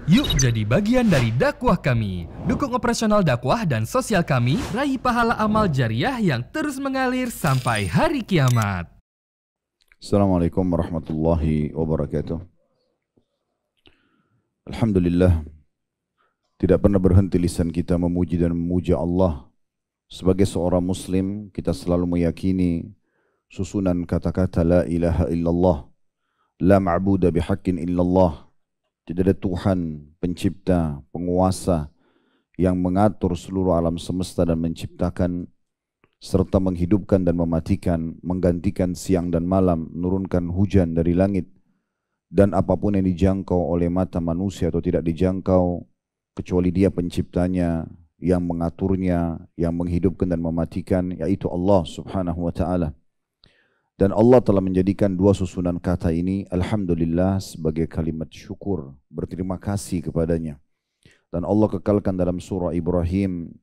Yuk jadi bagian dari dakwah kami. Dukung operasional dakwah dan sosial kami, raih pahala amal jariah yang terus mengalir sampai hari kiamat. Assalamualaikum warahmatullahi wabarakatuh. Alhamdulillah, tidak pernah berhenti lisan kita memuji dan memuja Allah. Sebagai seorang muslim, kita selalu meyakini susunan kata-kata la ilaha illallah, la ma'buda bihaqqin illallah. Tidak ada Tuhan, pencipta, penguasa yang mengatur seluruh alam semesta dan menciptakan serta menghidupkan dan mematikan, menggantikan siang dan malam, menurunkan hujan dari langit, dan apapun yang dijangkau oleh mata manusia atau tidak dijangkau, kecuali Dia penciptanya, yang mengaturnya, yang menghidupkan dan mematikan, yaitu Allah subhanahu wa ta'ala. Dan Allah telah menjadikan dua susunan kata ini, Alhamdulillah, sebagai kalimat syukur, berterima kasih kepadanya. Dan Allah kekalkan dalam surah Ibrahim,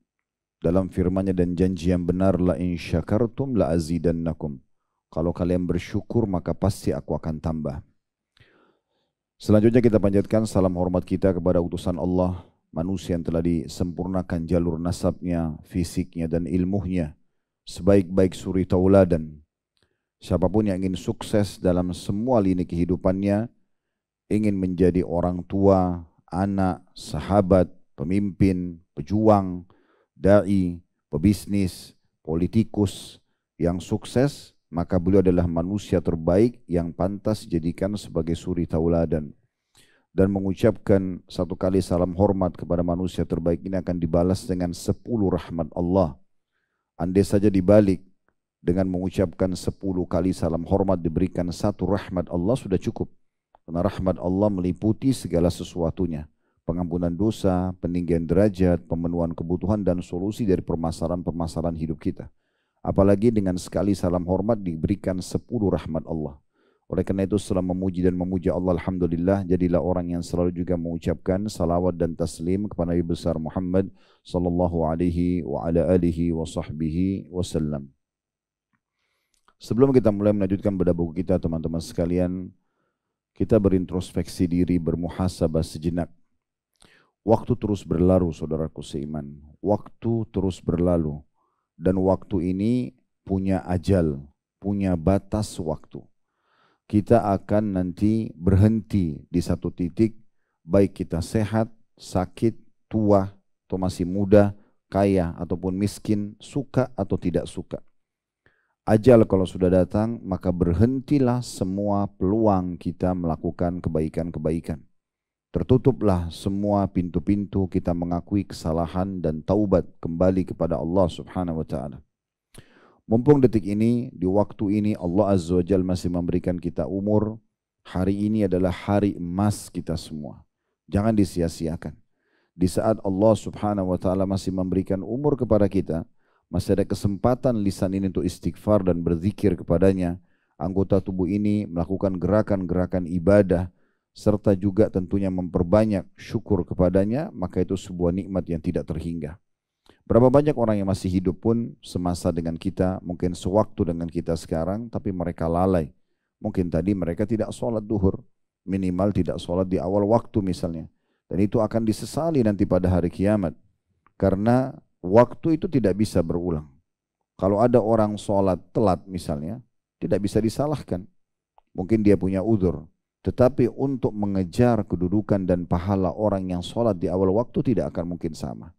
dalam firman-Nya dan janji yang benar, la in syakartum la azidannakum. Kalau kalian bersyukur maka pasti aku akan tambah. Selanjutnya kita panjatkan salam hormat kita kepada utusan Allah, manusia yang telah disempurnakan jalur nasabnya, fisiknya dan ilmunya, sebaik-baik suri tauladan. Siapapun yang ingin sukses dalam semua lini kehidupannya, ingin menjadi orang tua, anak, sahabat, pemimpin, pejuang, dai, pebisnis, politikus yang sukses, maka beliau adalah manusia terbaik yang pantas dijadikan sebagai suri tauladan. Dan mengucapkan satu kali salam hormat kepada manusia terbaik ini akan dibalas dengan 10 rahmat Allah. Andai saja dibalik dengan mengucapkan 10 kali salam hormat diberikan satu rahmat Allah sudah cukup. Karena rahmat Allah meliputi segala sesuatunya. Pengampunan dosa, peninggian derajat, pemenuhan kebutuhan dan solusi dari permasalahan-permasalahan hidup kita. Apalagi dengan sekali salam hormat diberikan 10 rahmat Allah. Oleh karena itu setelah memuji dan memuja Allah, Alhamdulillah, jadilah orang yang selalu juga mengucapkan salawat dan taslim kepada Nabi besar Muhammad sallallahu alaihi wa ala alihi wa sahbihi wasallam. Sebelum kita mulai melanjutkan bedah buku kita, teman-teman sekalian, kita berintrospeksi diri, bermuhasabah sejenak. Waktu terus berlalu, saudaraku seiman. Waktu terus berlalu. Dan waktu ini punya ajal, punya batas waktu. Kita akan nanti berhenti di satu titik, baik kita sehat, sakit, tua, atau masih muda, kaya ataupun miskin, suka atau tidak suka. Ajal kalau sudah datang, maka berhentilah semua peluang kita melakukan kebaikan-kebaikan. Tertutuplah semua pintu-pintu kita mengakui kesalahan dan taubat kembali kepada Allah subhanahu wa ta'ala. Mumpung detik ini, di waktu ini Allah Azza wa Jalla masih memberikan kita umur, hari ini adalah hari emas kita semua. Jangan disia-siakan. Di saat Allah subhanahu wa ta'ala masih memberikan umur kepada kita, masih ada kesempatan lisan ini untuk istighfar dan berzikir kepadanya. Anggota tubuh ini melakukan gerakan-gerakan ibadah, serta juga tentunya memperbanyak syukur kepadanya, maka itu sebuah nikmat yang tidak terhingga. Berapa banyak orang yang masih hidup pun semasa dengan kita, mungkin sewaktu dengan kita sekarang, tapi mereka lalai. Mungkin tadi mereka tidak sholat duhur, minimal tidak sholat di awal waktu misalnya. Dan itu akan disesali nanti pada hari kiamat. Karena waktu itu tidak bisa berulang. Kalau ada orang sholat telat misalnya, tidak bisa disalahkan. Mungkin dia punya uzur. Tetapi untuk mengejar kedudukan dan pahala orang yang sholat di awal waktu tidak akan mungkin sama.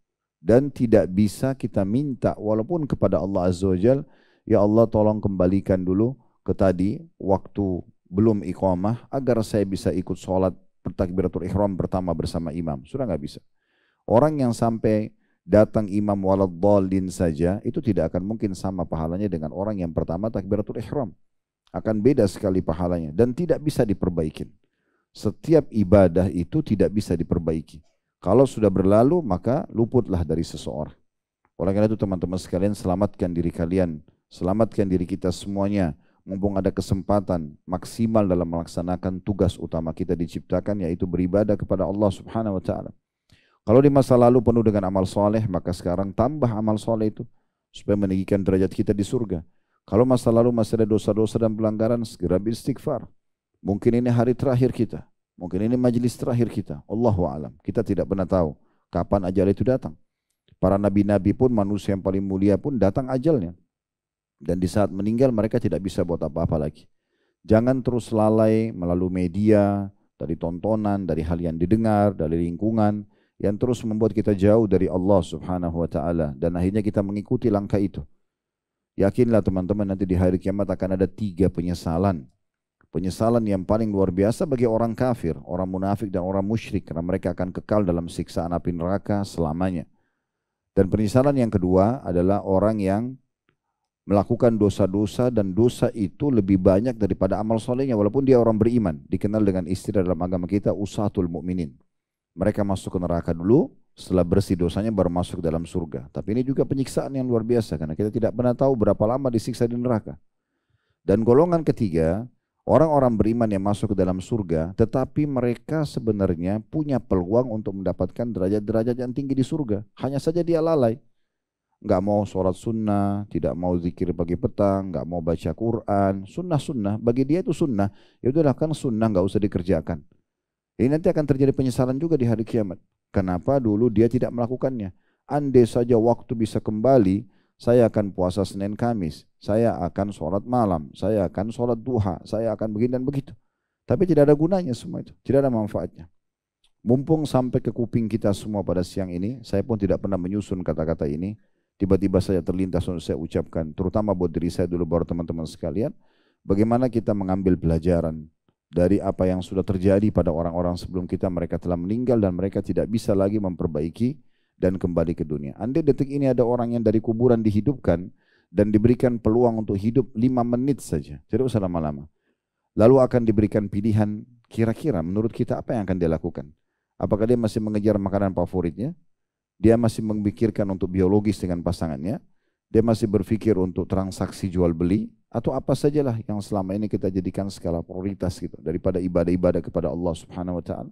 Dan tidak bisa kita minta walaupun kepada Allah Azza wa Jal, ya Allah tolong kembalikan dulu ke tadi waktu belum iqamah agar saya bisa ikut sholat takbiratul ihram pertama bersama imam. Sudah nggak bisa. Orang yang sampai datang imam waladhdallin saja, itu tidak akan mungkin sama pahalanya dengan orang yang pertama takbiratul ihram. Akan beda sekali pahalanya dan tidak bisa diperbaiki. Setiap ibadah itu tidak bisa diperbaiki. Kalau sudah berlalu maka luputlah dari seseorang. Oleh karena itu teman-teman sekalian, selamatkan diri kalian, selamatkan diri kita semuanya. Mumpung ada kesempatan maksimal dalam melaksanakan tugas utama kita diciptakan, yaitu beribadah kepada Allah subhanahu wa ta'ala. Kalau di masa lalu penuh dengan amal soleh, maka sekarang tambah amal soleh itu supaya meninggikan derajat kita di surga. Kalau masa lalu masih ada dosa-dosa dan pelanggaran, segera beristighfar. Mungkin ini hari terakhir kita. Mungkin ini majelis terakhir kita. Allahu a'lam. Kita tidak pernah tahu kapan ajal itu datang. Para nabi-nabi pun, manusia yang paling mulia pun datang ajalnya. Dan di saat meninggal mereka tidak bisa buat apa-apa lagi. Jangan terus lalai melalui media, dari tontonan, dari hal yang didengar, dari lingkungan, yang terus membuat kita jauh dari Allah subhanahu wa ta'ala. Dan akhirnya kita mengikuti langkah itu. Yakinlah teman-teman, nanti di hari kiamat akan ada 3 penyesalan. Penyesalan yang paling luar biasa bagi orang kafir, orang munafik dan orang musyrik. Karena mereka akan kekal dalam siksaan api neraka selamanya. Dan penyesalan yang kedua adalah orang yang melakukan dosa-dosa dan dosa itu lebih banyak daripada amal solehnya. Walaupun dia orang beriman. Dikenal dengan istilah dalam agama kita, usatul mu'minin. Mereka masuk ke neraka dulu, setelah bersih dosanya baru masuk dalam surga. Tapi ini juga penyiksaan yang luar biasa. Karena kita tidak pernah tahu berapa lama disiksa di neraka. Dan golongan ketiga, orang-orang beriman yang masuk ke dalam surga, tetapi mereka sebenarnya punya peluang untuk mendapatkan derajat-derajat yang tinggi di surga. Hanya saja dia lalai. Nggak mau sholat sunnah, tidak mau zikir pagi petang, nggak mau baca Quran. Sunnah-sunnah, bagi dia itu sunnah. Ya udahlah, kan sunnah nggak usah dikerjakan. Ini nanti akan terjadi penyesalan juga di hari kiamat. Kenapa dulu dia tidak melakukannya? Andai saja waktu bisa kembali, saya akan puasa Senin Kamis, saya akan sholat malam, saya akan sholat duha, saya akan begini dan begitu. Tapi tidak ada gunanya semua itu, tidak ada manfaatnya. Mumpung sampai ke kuping kita semua pada siang ini, saya pun tidak pernah menyusun kata-kata ini, tiba-tiba saya terlintas untuk saya ucapkan, terutama buat diri saya dulu baru teman-teman sekalian, bagaimana kita mengambil pelajaran dari apa yang sudah terjadi pada orang-orang sebelum kita. Mereka telah meninggal dan mereka tidak bisa lagi memperbaiki dan kembali ke dunia. Andai detik ini ada orang yang dari kuburan dihidupkan dan diberikan peluang untuk hidup 5 menit saja, tidak usah lama-lama. Lalu akan diberikan pilihan, kira-kira menurut kita apa yang akan dia lakukan? Apakah dia masih mengejar makanan favoritnya? Dia masih memikirkan untuk biologis dengan pasangannya? Dia masih berpikir untuk transaksi jual beli? Atau apa sajalah yang selama ini kita jadikan skala prioritas gitu, daripada ibadah-ibadah kepada Allah subhanahu wa ta'ala?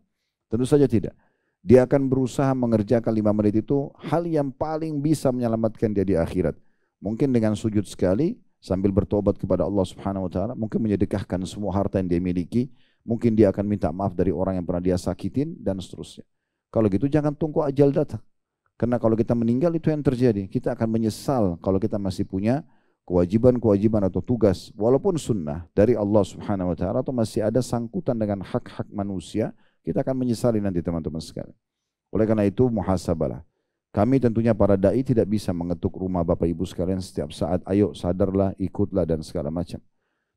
Tentu saja tidak. Dia akan berusaha mengerjakan 5 menit itu hal yang paling bisa menyelamatkan dia di akhirat. Mungkin dengan sujud sekali sambil bertobat kepada Allah subhanahu wa ta'ala. Mungkin menyedekahkan semua harta yang dia miliki. Mungkin dia akan minta maaf dari orang yang pernah dia sakitin dan seterusnya. Kalau gitu jangan tunggu ajal datang. Karena kalau kita meninggal itu yang terjadi. Kita akan menyesal kalau kita masih punya kewajiban-kewajiban atau tugas walaupun sunnah dari Allah subhanahu wa ta'ala atau masih ada sangkutan dengan hak-hak manusia, kita akan menyesali nanti teman-teman sekalian. Oleh karena itu muhasabalah. Kami tentunya para da'i tidak bisa mengetuk rumah Bapak Ibu sekalian setiap saat, ayo sadarlah, ikutlah dan segala macam.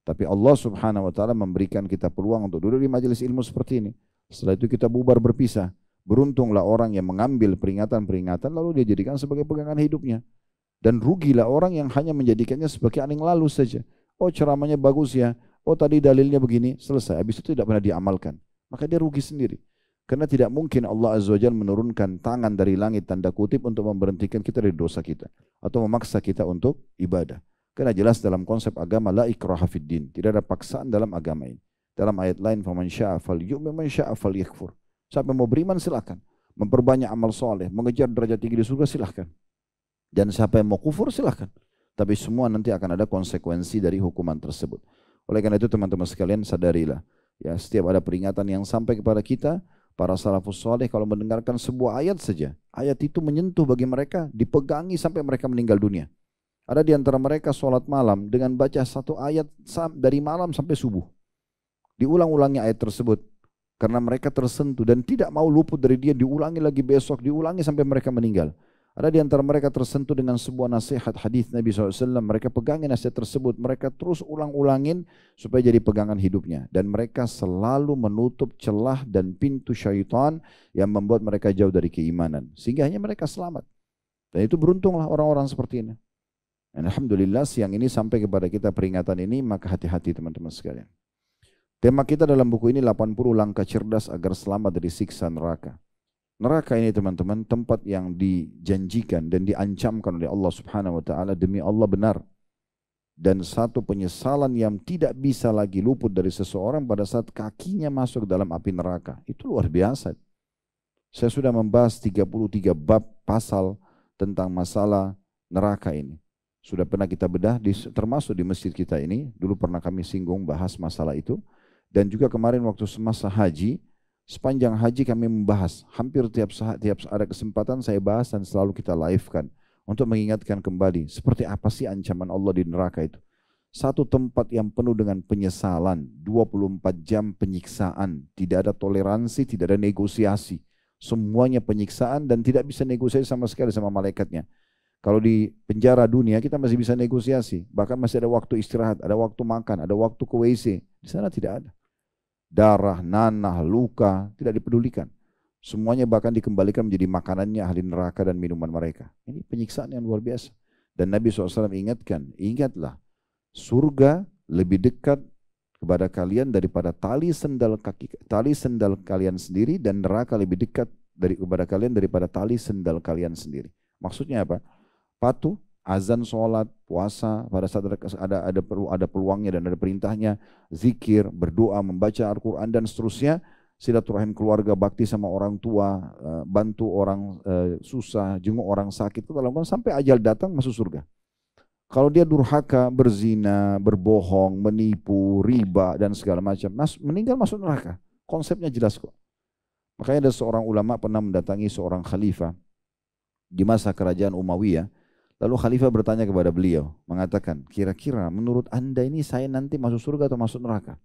Tapi Allah subhanahu wa ta'ala memberikan kita peluang untuk duduk di majelis ilmu seperti ini. Setelah itu kita bubar berpisah. Beruntunglah orang yang mengambil peringatan-peringatan lalu dia jadikan sebagai pegangan hidupnya. Dan rugilah orang yang hanya menjadikannya sebagai angin lalu saja. Oh ceramahnya bagus ya, oh tadi dalilnya begini, selesai. Habis itu tidak pernah diamalkan. Maka dia rugi sendiri. Karena tidak mungkin Allah Azza wa Jalla menurunkan tangan dari langit tanda kutip untuk memberhentikan kita dari dosa kita. Atau memaksa kita untuk ibadah. Karena jelas dalam konsep agama, la ikraha fid din. Tidak ada paksaan dalam agama ini. Dalam ayat lain, faman syaa falyu'min man syaa falyakfur. Siapa mau beriman silakan. Memperbanyak amal soleh, mengejar derajat tinggi di surga silakan. Dan siapa yang mau kufur silahkan. Tapi semua nanti akan ada konsekuensi dari hukuman tersebut. Oleh karena itu teman-teman sekalian sadarilah. Ya, setiap ada peringatan yang sampai kepada kita, para salafus saleh kalau mendengarkan sebuah ayat saja, ayat itu menyentuh bagi mereka, dipegangi sampai mereka meninggal dunia. Ada di antara mereka sholat malam dengan baca satu ayat dari malam sampai subuh. Diulang-ulangi ayat tersebut. Karena mereka tersentuh dan tidak mau luput dari dia, diulangi lagi besok, diulangi sampai mereka meninggal. Ada di antara mereka tersentuh dengan sebuah nasihat hadis Nabi SAW. Mereka pegangi nasihat tersebut. Mereka terus ulang-ulangin supaya jadi pegangan hidupnya. Dan mereka selalu menutup celah dan pintu syaitan yang membuat mereka jauh dari keimanan. Sehingga hanya mereka selamat. Dan itu beruntunglah orang-orang seperti ini. Dan alhamdulillah siang ini sampai kepada kita peringatan ini. Maka hati-hati teman-teman sekalian. Tema kita dalam buku ini 80 langkah cerdas agar selamat dari siksa neraka. Neraka ini teman-teman tempat yang dijanjikan dan diancamkan oleh Allah subhanahu wa ta'ala demi Allah benar. Dan satu penyesalan yang tidak bisa lagi luput dari seseorang pada saat kakinya masuk dalam api neraka. Itu luar biasa. Saya sudah membahas 33 bab pasal tentang masalah neraka ini. Sudah pernah kita bedah termasuk di masjid kita ini. Dulu pernah kami singgung bahas masalah itu. Dan juga kemarin waktu semasa haji Sepanjang haji kami membahas, hampir tiap ada kesempatan saya bahas dan selalu kita live-kan untuk mengingatkan kembali seperti apa sih ancaman Allah di neraka itu. Satu tempat yang penuh dengan penyesalan, 24 jam penyiksaan, tidak ada toleransi, tidak ada negosiasi. Semuanya penyiksaan dan tidak bisa negosiasi sama sekali sama malaikatnya. Kalau di penjara dunia kita masih bisa negosiasi, bahkan masih ada waktu istirahat, ada waktu makan, ada waktu ke WC. Di sana tidak ada. Darah, nanah, luka, tidak dipedulikan. Semuanya bahkan dikembalikan menjadi makanannya ahli neraka dan minuman mereka. Ini penyiksaan yang luar biasa. Dan Nabi SAW ingatkan, ingatlah, surga lebih dekat kepada kalian daripada tali sendal kalian sendiri, dan neraka lebih dekat kepada kalian daripada tali sendal kalian sendiri. Maksudnya apa? Patuh, azan, sholat, puasa, pada saat ada peluangnya dan ada perintahnya, zikir, berdoa, membaca Al-Quran dan seterusnya, silaturahim keluarga, bakti sama orang tua, bantu orang susah, jenguk orang sakit, itu kalau sampai ajal datang masuk surga. Kalau dia durhaka, berzina, berbohong, menipu, riba dan segala macam, meninggal masuk neraka. Konsepnya jelas kok. Makanya ada seorang ulama pernah mendatangi seorang khalifah di masa kerajaan Umayyah. Lalu khalifah bertanya kepada beliau, mengatakan, kira-kira menurut anda ini saya nanti masuk surga atau masuk neraka?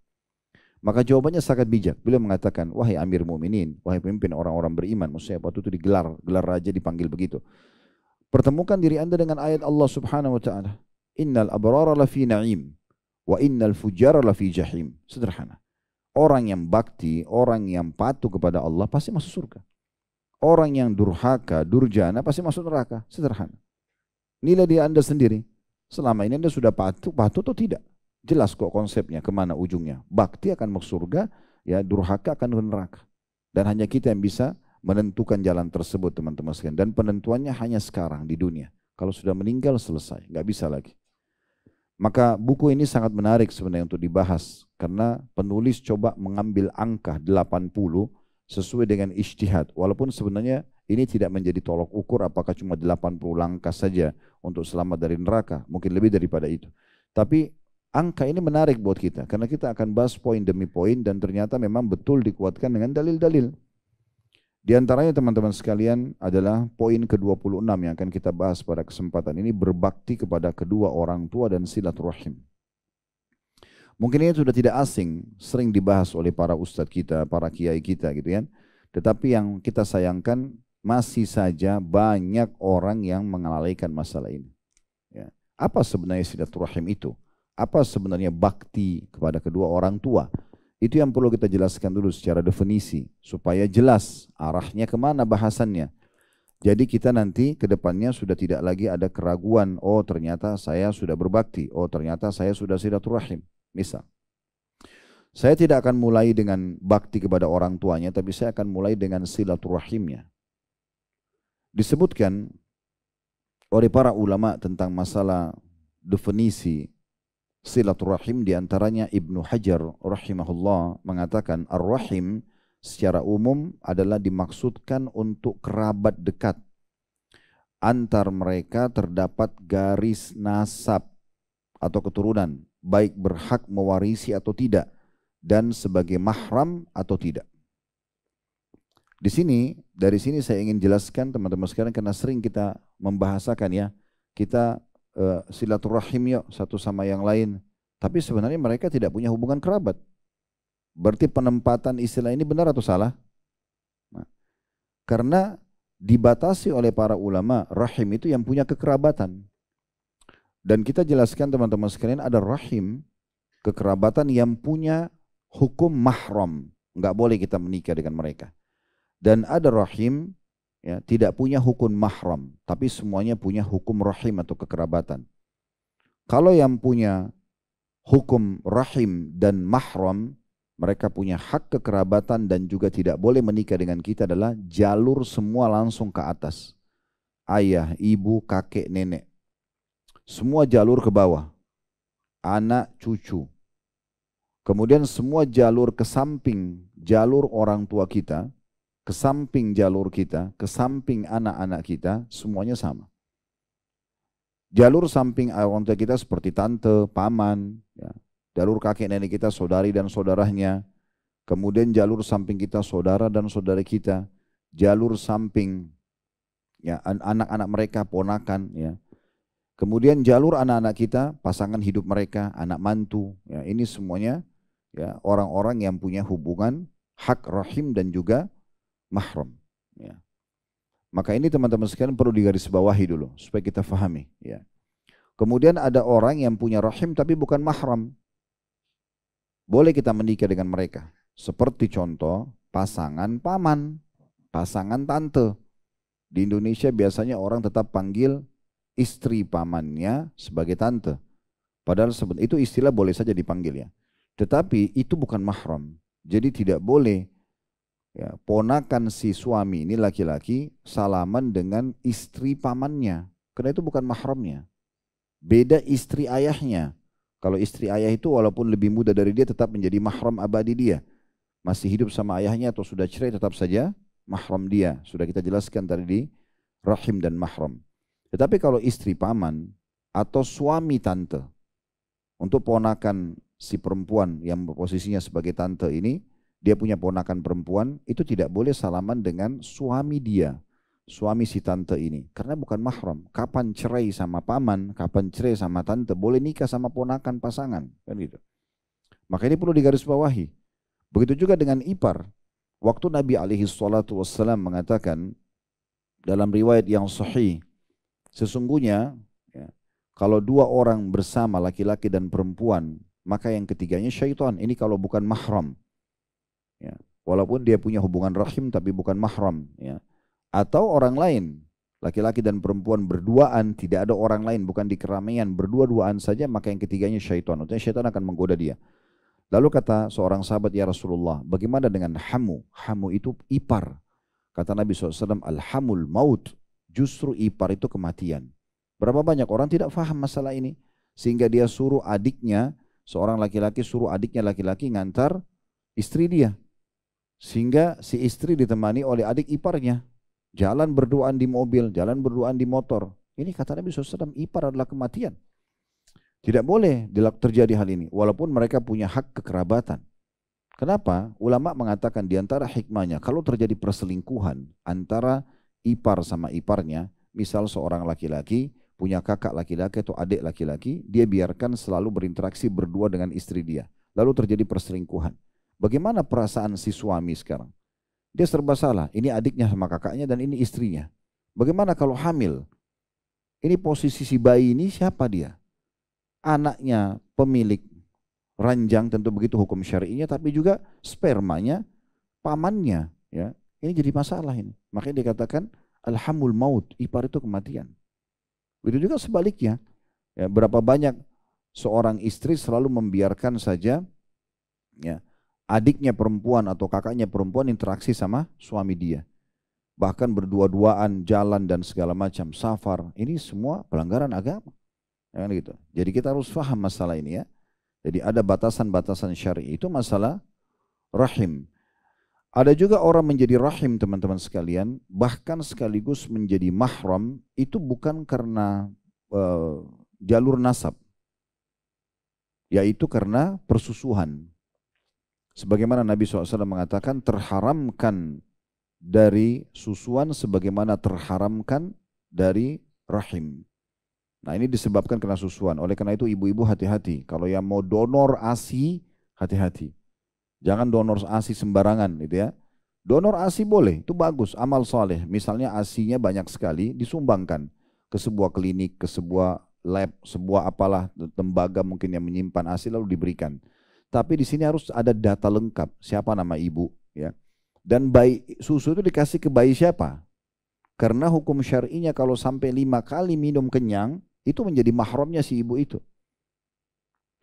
Maka jawabannya sangat bijak. Beliau mengatakan, wahai Amir Mu'minin, wahai pemimpin orang-orang beriman, maksudnya waktu itu gelar raja dipanggil begitu. Pertemukan diri anda dengan ayat Allah Subhanahu wa ta'ala. Innal abrara lafi na'im wa innal fujara lafi jahim. Sederhana. Orang yang bakti, orang yang patuh kepada Allah pasti masuk surga. Orang yang durhaka, durjana pasti masuk neraka. Sederhana. Nilai dia anda sendiri. Selama ini anda sudah patuh atau tidak? Jelas kok konsepnya, kemana ujungnya. Bakti akan masuk surga, ya durhaka akan ke neraka. Dan hanya kita yang bisa menentukan jalan tersebut, teman-teman sekalian. Dan penentuannya hanya sekarang di dunia. Kalau sudah meninggal selesai, nggak bisa lagi. Maka buku ini sangat menarik sebenarnya untuk dibahas. Karena penulis coba mengambil angka 80 sesuai dengan ijtihad. Walaupun sebenarnya ini tidak menjadi tolok ukur apakah cuma 80 langkah saja untuk selamat dari neraka. Mungkin lebih daripada itu. Tapi angka ini menarik buat kita. Karena kita akan bahas poin demi poin dan ternyata memang betul dikuatkan dengan dalil-dalil. Di antaranya teman-teman sekalian adalah poin ke-26 yang akan kita bahas pada kesempatan ini, berbakti kepada kedua orang tua dan silaturahim. Mungkin ini sudah tidak asing, sering dibahas oleh para ustadz kita, para kiai kita gitu ya. Tetapi yang kita sayangkan masih saja banyak orang yang mengalaikan masalah ini. Ya. Apa sebenarnya silaturahim itu? Apa sebenarnya bakti kepada kedua orang tua? Itu yang perlu kita jelaskan dulu secara definisi, supaya jelas arahnya kemana bahasannya. Jadi kita nanti ke depannya sudah tidak lagi ada keraguan, oh ternyata saya sudah berbakti, oh ternyata saya sudah silaturahim. Misal, saya tidak akan mulai dengan bakti kepada orang tuanya, tapi saya akan mulai dengan silaturahimnya. Disebutkan oleh para ulama tentang masalah definisi silaturahim, diantaranya Ibnu Hajar rahimahullah mengatakan ar-rahim secara umum adalah dimaksudkan untuk kerabat dekat. Antar mereka terdapat garis nasab atau keturunan, baik berhak mewarisi atau tidak, dan sebagai mahram atau tidak. Dari sini saya ingin jelaskan teman-teman sekalian, karena sering kita membahasakan ya, kita silaturahim yuk satu sama yang lain. Tapi sebenarnya mereka tidak punya hubungan kerabat. Berarti penempatan istilah ini benar atau salah? Nah, karena dibatasi oleh para ulama, rahim itu yang punya kekerabatan. Dan kita jelaskan teman-teman sekalian, ada rahim, kekerabatan yang punya hukum mahram. Nggak boleh kita menikah dengan mereka. Dan ada rahim, ya, tidak punya hukum mahram, tapi semuanya punya hukum rahim atau kekerabatan. Kalau yang punya hukum rahim dan mahram, mereka punya hak kekerabatan dan juga tidak boleh menikah dengan kita, adalah jalur semua langsung ke atas. Ayah, ibu, kakek, nenek. Semua jalur ke bawah. Anak, cucu. Kemudian semua jalur ke samping, jalur orang tua kita, ke samping jalur kita, ke samping anak-anak kita, semuanya sama. Jalur samping orang tua kita seperti tante, paman, ya. Jalur kakek nenek kita, saudari dan saudaranya. kemudian jalur samping kita saudara dan saudara kita, jalur samping ya anak-anak mereka, ponakan ya. Kemudian jalur anak-anak kita, pasangan hidup mereka, anak mantu, ya ini semuanya ya orang-orang yang punya hubungan hak rahim dan juga mahram. Ya. Maka ini teman-teman sekalian perlu digarisbawahi dulu supaya kita fahami. Ya. Kemudian ada orang yang punya rahim tapi bukan mahram. Boleh kita menikah dengan mereka. Seperti contoh pasangan paman, pasangan tante. Di Indonesia biasanya orang tetap panggil istri pamannya sebagai tante. Padahal itu istilah boleh saja dipanggil ya. Tetapi itu bukan mahram. Jadi tidak boleh ya, ponakan si suami ini laki-laki salaman dengan istri pamannya. Karena itu bukan mahramnya. Beda istri ayahnya. Kalau istri ayah itu walaupun lebih muda dari dia tetap menjadi mahram abadi dia. Masih hidup sama ayahnya atau sudah cerai tetap saja mahram dia. Sudah kita jelaskan tadi di rahim dan mahram. Tetapi kalau istri paman atau suami tante, untuk ponakan si perempuan yang posisinya sebagai tante ini, dia punya ponakan perempuan, itu tidak boleh salaman dengan suami dia, suami si tante ini. Karena bukan mahram. Kapan cerai sama paman, kapan cerai sama tante, boleh nikah sama ponakan pasangan. Kan gitu. Maka ini perlu digarisbawahi. Begitu juga dengan ipar. Waktu Nabi SAW mengatakan dalam riwayat yang sahih, sesungguhnya ya, kalau dua orang bersama laki-laki dan perempuan, maka yang ketiganya syaitan. Ini kalau bukan mahram. Ya, walaupun dia punya hubungan rahim tapi bukan mahram. Ya. Atau orang lain, laki-laki dan perempuan berduaan, tidak ada orang lain, bukan di keramaian, berdua-duaan saja, maka yang ketiganya syaitan. Artinya syaitan akan menggoda dia. Lalu kata seorang sahabat, ya Rasulullah, bagaimana dengan hamu? Hamu itu ipar. Kata Nabi SAW, alhamul maut. Justru ipar itu kematian. Berapa banyak orang tidak faham masalah ini. Sehingga dia suruh adiknya, seorang laki-laki suruh adiknya laki-laki ngantar istri dia. Sehingga si istri ditemani oleh adik iparnya. Jalan berduaan di mobil, jalan berduaan di motor. Ini kata Nabi SAW, ipar adalah kematian. Tidak boleh terjadi hal ini. Walaupun mereka punya hak kekerabatan. Kenapa? Ulama mengatakan di antara hikmahnya, kalau terjadi perselingkuhan antara ipar sama iparnya, misal seorang laki-laki punya kakak laki-laki atau adik laki-laki, dia biarkan selalu berinteraksi berdua dengan istri dia. Lalu terjadi perselingkuhan. Bagaimana perasaan si suami sekarang? Dia serba salah. Ini adiknya sama kakaknya dan ini istrinya. Bagaimana kalau hamil? Ini posisi si bayi ini siapa dia? Anaknya pemilik ranjang, tentu begitu hukum syar'inya, tapi juga spermanya pamannya. Ya, ini jadi masalah ini. Makanya dikatakan alhamul maut, ipar itu kematian. Begitu juga sebaliknya. Ya, berapa banyak seorang istri selalu membiarkan saja ya, adiknya perempuan atau kakaknya perempuan interaksi sama suami dia. Bahkan berdua-duaan, jalan dan segala macam, safar. Ini semua pelanggaran agama. Ya, gitu. Jadi kita harus paham masalah ini ya. Jadi ada batasan-batasan syar'i, itu masalah rahim. Ada juga orang menjadi rahim teman-teman sekalian, bahkan sekaligus menjadi mahram, itu bukan karena jalur nasab, yaitu karena persusuhan. Sebagaimana Nabi SAW mengatakan, terharamkan dari susuan sebagaimana terharamkan dari rahim. Nah ini disebabkan karena susuan. Oleh karena itu ibu-ibu hati-hati. Kalau yang mau donor ASI, hati-hati. Jangan donor ASI sembarangan gitu ya. Donor ASI boleh, itu bagus, amal soleh. Misalnya ASI-nya banyak sekali, disumbangkan ke sebuah klinik, ke sebuah lab, sebuah apalah lembaga mungkin yang menyimpan ASI lalu diberikan. Tapi di sini harus ada data lengkap, siapa nama ibu, ya. Dan bayi susu itu dikasih ke bayi siapa? Karena hukum syar'inya kalau sampai 5 kali minum kenyang, itu menjadi mahramnya si ibu itu.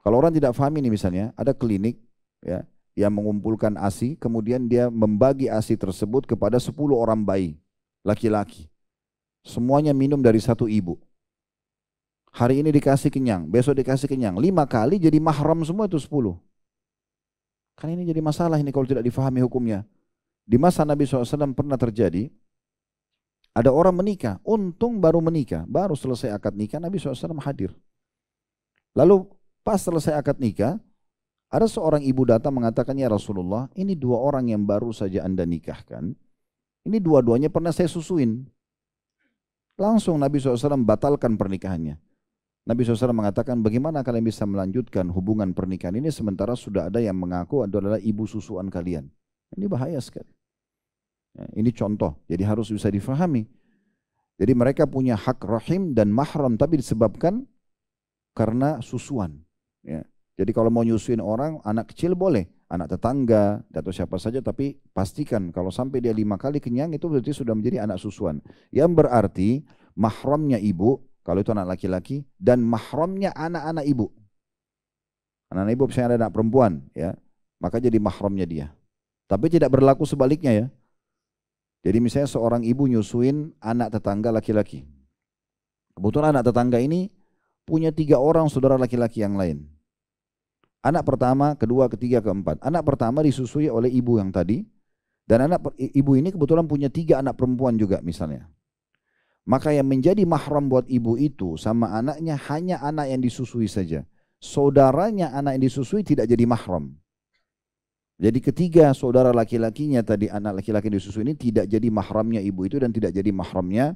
Kalau orang tidak paham ini misalnya, ada klinik ya, yang mengumpulkan ASI, kemudian dia membagi ASI tersebut kepada 10 orang bayi, laki-laki. Semuanya minum dari satu ibu. Hari ini dikasih kenyang, besok dikasih kenyang. 5 kali jadi mahram semua itu 10. Kan ini jadi masalah ini kalau tidak difahami hukumnya. Di masa Nabi SAW pernah terjadi, ada orang menikah, untung baru menikah, baru selesai akad nikah Nabi SAW hadir. Lalu pas selesai akad nikah, Ada seorang ibu datang mengatakan, ya Rasulullah, ini dua orang yang baru saja Anda nikahkan, ini dua-duanya pernah saya susuin. Langsung Nabi SAW batalkan pernikahannya. Nabi SAW mengatakan, bagaimana kalian bisa melanjutkan hubungan pernikahan ini sementara sudah ada yang mengaku adalah ibu susuan kalian. Ini bahaya sekali. Ya, ini contoh, jadi harus bisa difahami. Jadi mereka punya hak rahim dan mahram, tapi disebabkan karena susuan. Ya. Jadi kalau mau nyusuin orang, anak kecil boleh, anak tetangga atau siapa saja, tapi pastikan kalau sampai dia 5 kali kenyang itu berarti sudah menjadi anak susuan. Yang berarti mahramnya ibu, kalau itu anak laki-laki, dan mahramnya anak-anak ibu. Anak-anak ibu misalnya ada anak perempuan, ya, maka jadi mahramnya dia. Tapi tidak berlaku sebaliknya ya. Jadi misalnya seorang ibu nyusuin anak tetangga laki-laki. Kebetulan anak tetangga ini punya 3 orang saudara laki-laki yang lain. Anak pertama, kedua, ketiga, keempat. Anak pertama disusui oleh ibu yang tadi. Dan ibu ini kebetulan punya 3 anak perempuan juga misalnya. Maka yang menjadi mahram buat ibu itu sama anaknya hanya anak yang disusui saja. Saudaranya anak yang disusui tidak jadi mahram. Jadi ketiga saudara laki-lakinya tadi, anak laki-laki yang disusui ini tidak jadi mahramnya ibu itu dan tidak jadi mahramnya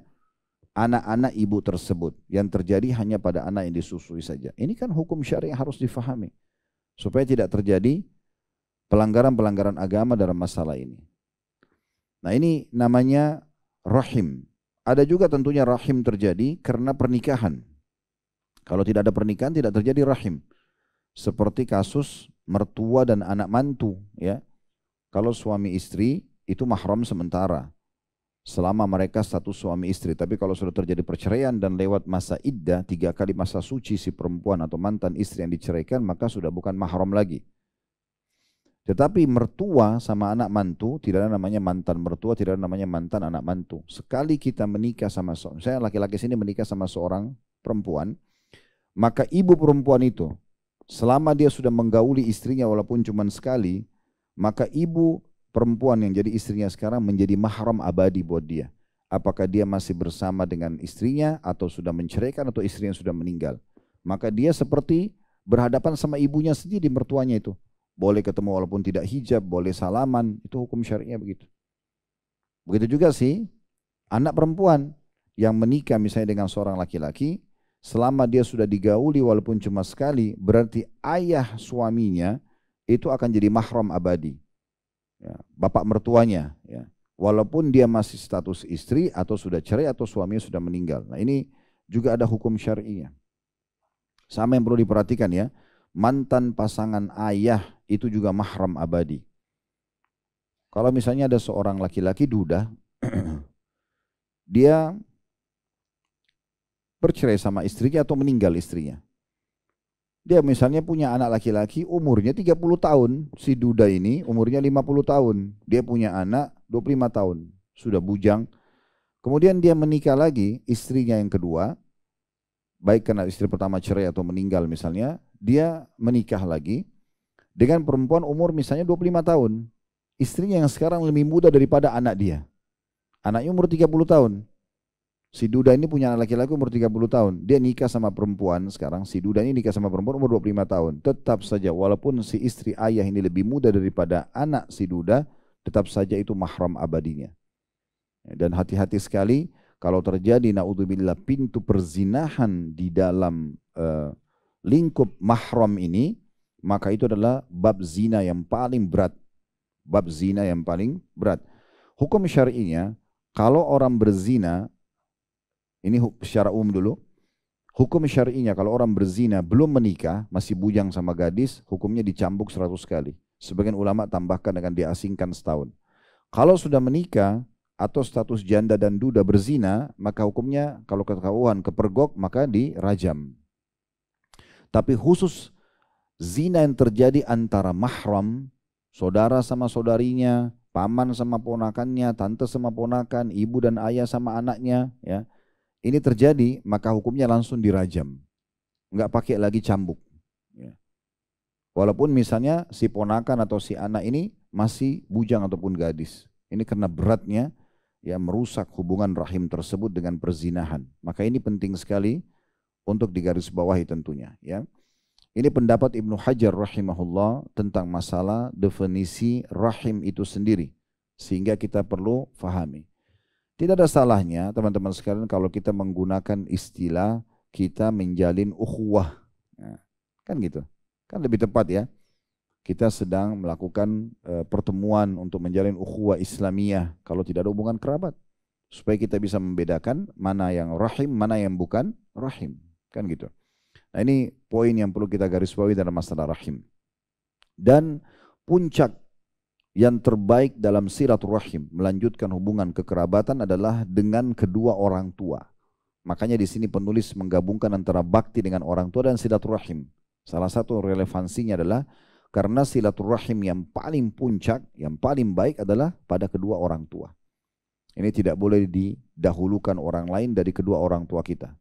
anak-anak ibu tersebut. Yang terjadi hanya pada anak yang disusui saja. Ini kan hukum syariah harus difahami. Supaya tidak terjadi pelanggaran-pelanggaran agama dalam masalah ini. Nah ini namanya rahim. Ada juga tentunya rahim terjadi karena pernikahan. Kalau tidak ada pernikahan tidak terjadi rahim. Seperti kasus mertua dan anak mantu. Ya. Kalau suami istri itu mahram sementara. Selama mereka status suami istri. Tapi kalau sudah terjadi perceraian dan lewat masa iddah, 3 kali masa suci si perempuan atau mantan istri yang diceraikan, maka sudah bukan mahram lagi. Tetapi mertua sama anak mantu, tidak ada namanya mantan mertua, tidak ada namanya mantan anak mantu. Sekali kita menikah sama seorang, saya laki-laki sini menikah sama seorang perempuan, maka ibu perempuan itu, selama dia sudah menggauli istrinya walaupun cuma sekali, maka ibu perempuan yang jadi istrinya sekarang menjadi mahram abadi buat dia. Apakah dia masih bersama dengan istrinya atau sudah menceraikan atau istrinya sudah meninggal. Maka dia seperti berhadapan sama ibunya sendiri, mertuanya itu. Boleh ketemu walaupun tidak hijab, boleh salaman, itu hukum syariah begitu. Begitu juga sih anak perempuan yang menikah misalnya dengan seorang laki-laki, selama dia sudah digauli walaupun cuma sekali, berarti ayah suaminya itu akan jadi mahram abadi. Ya, bapak mertuanya, ya, walaupun dia masih status istri atau sudah cerai atau suaminya sudah meninggal. Nah ini juga ada hukum syari'nya. Sama yang perlu diperhatikan ya, mantan pasangan ayah itu juga mahram abadi. Kalau misalnya ada seorang laki-laki duda, dia bercerai sama istrinya atau meninggal istrinya. Dia misalnya punya anak laki-laki umurnya 30 tahun. Si duda ini umurnya 50 tahun. Dia punya anak 25 tahun. Sudah bujang. Kemudian dia menikah lagi, istrinya yang kedua. Baik karena istri pertama cerai atau meninggal misalnya. Dia menikah lagi dengan perempuan umur misalnya 25 tahun. Istrinya yang sekarang lebih muda daripada anak dia. Anaknya umur 30 tahun. Si duda ini punya anak laki-laki umur 30 tahun. Dia nikah sama perempuan sekarang. Si duda ini nikah sama perempuan umur 25 tahun. Tetap saja walaupun si istri ayah ini lebih muda daripada anak si duda, tetap saja itu mahram abadinya. Dan hati-hati sekali kalau terjadi naudzubillah pintu perzinahan di dalam lingkup mahram ini, maka itu adalah bab zina yang paling berat. Bab zina yang paling berat. Hukum syar'inya, kalau orang berzina, ini secara umum dulu. Hukum syar'inya kalau orang berzina belum menikah, masih bujang sama gadis, hukumnya dicambuk 100 kali. Sebagian ulama tambahkan dengan diasingkan setahun. Kalau sudah menikah atau status janda dan duda berzina, maka hukumnya kalau ketahuan kepergok maka dirajam. Tapi khusus zina yang terjadi antara mahram, saudara sama saudarinya, paman sama ponakannya, tante sama ponakan, ibu dan ayah sama anaknya, ya. Ini terjadi, maka hukumnya langsung dirajam. Enggak pakai lagi cambuk. Ya. Walaupun misalnya si ponakan atau si anak ini masih bujang ataupun gadis. Ini karena beratnya ya merusak hubungan rahim tersebut dengan perzinahan. Maka ini penting sekali untuk digarisbawahi tentunya. Ya. Ini pendapat Ibnu Hajar rahimahullah tentang masalah definisi rahim itu sendiri. Sehingga kita perlu fahami. Tidak ada salahnya teman-teman sekalian kalau kita menggunakan istilah kita menjalin ukhuwah. Nah, kan gitu. Kan lebih tepat ya. Kita sedang melakukan pertemuan untuk menjalin ukhuwah Islamiyah kalau tidak ada hubungan kerabat. Supaya kita bisa membedakan mana yang rahim, mana yang bukan rahim. Kan gitu. Nah ini poin yang perlu kita garis bawahi dalam masalah rahim. Dan puncak yang terbaik dalam silaturahim, melanjutkan hubungan kekerabatan adalah dengan kedua orang tua. Makanya di sini penulis menggabungkan antara bakti dengan orang tua dan silaturahim. Salah satu relevansinya adalah karena silaturahim yang paling puncak, yang paling baik adalah pada kedua orang tua. Ini tidak boleh didahulukan orang lain dari kedua orang tua kita.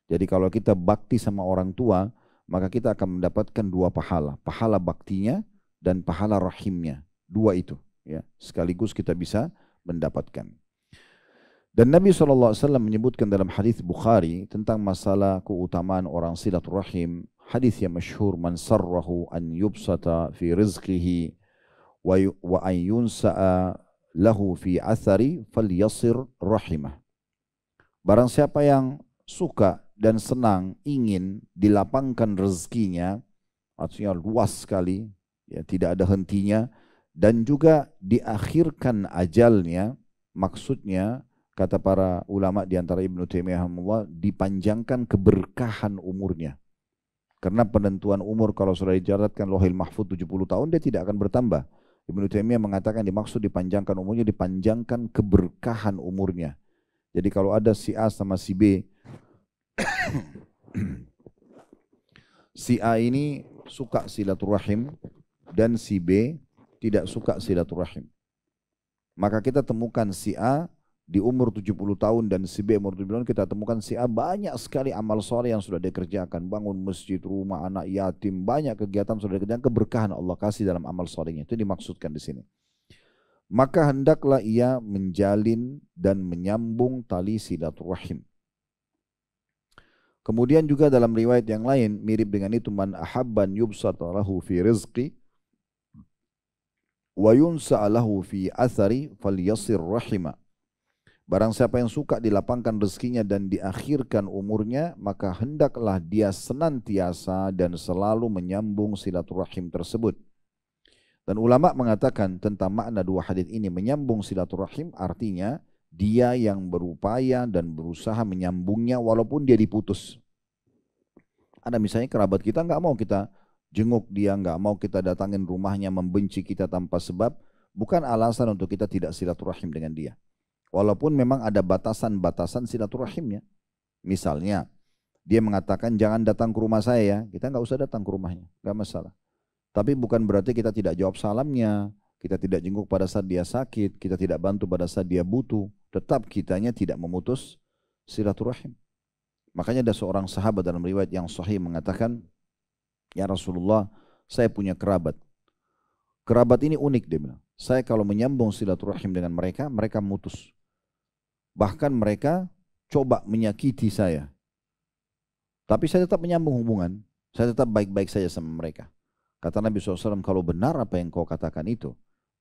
Jadi kalau kita bakti sama orang tua, maka kita akan mendapatkan dua pahala. Pahala baktinya dan pahala rahimnya. Dua itu. Ya, sekaligus kita bisa mendapatkan. Dan Nabi SAW menyebutkan dalam hadis Bukhari tentang masalah keutamaan orang silaturahim. Hadis yang masyhur, man sarrahu an yubsata fi rizqihi wa an yunsa'a lahu fi athari falyasir rahimah. Barang siapa yang suka dan senang ingin dilapangkan rezekinya, artinya luas sekali, ya, tidak ada hentinya, dan juga diakhirkan ajalnya, maksudnya kata para ulama di antara Ibnu Taimiyah dipanjangkan keberkahan umurnya. Karena penentuan umur kalau sudah dicatatkan Lauhil Mahfuz 70 tahun dia tidak akan bertambah. Ibnu Taimiyah mengatakan dimaksud dipanjangkan umurnya, dipanjangkan keberkahan umurnya. Jadi kalau ada si A sama si B, si A ini suka silaturahim dan si B tidak suka silaturahim. Maka kita temukan si A di umur 70 tahun dan si B umur 70 tahun, kita temukan si A banyak sekali amal soleh yang sudah dikerjakan. Bangun masjid, rumah anak yatim, banyak kegiatan sudah dikerjakan, keberkahan Allah kasih dalam amal solehnya. Itu dimaksudkan di sini. Maka hendaklah ia menjalin dan menyambung tali silaturahim. Kemudian juga dalam riwayat yang lain mirip dengan itu, man ahabban yubsata lahu fi rizqi wa yunsa'a lahu fi athari falyasir rahima. Barang siapa yang suka dilapangkan rezekinya dan diakhirkan umurnya, maka hendaklah dia senantiasa dan selalu menyambung silaturahim tersebut. Dan ulama mengatakan tentang makna dua hadis ini, menyambung silaturahim artinya dia yang berupaya dan berusaha menyambungnya walaupun dia diputus. Ada misalnya kerabat kita nggak mau kita jenguk dia, nggak mau kita datangin rumahnya, membenci kita tanpa sebab, bukan alasan untuk kita tidak silaturahim dengan dia. Walaupun memang ada batasan-batasan silaturahimnya. Misalnya dia mengatakan jangan datang ke rumah saya ya, kita nggak usah datang ke rumahnya, nggak masalah. Tapi bukan berarti kita tidak jawab salamnya, kita tidak jenguk pada saat dia sakit, kita tidak bantu pada saat dia butuh. Tetap kitanya tidak memutus silaturahim. Makanya ada seorang sahabat dalam riwayat yang sahih mengatakan, ya Rasulullah, saya punya kerabat. Kerabat ini unik, dia bilang. Saya kalau menyambung silaturahim dengan mereka, mereka mutus. Bahkan mereka coba menyakiti saya. Tapi saya tetap menyambung hubungan. Saya tetap baik-baik saja sama mereka. Kata Nabi SAW, kalau benar apa yang kau katakan itu,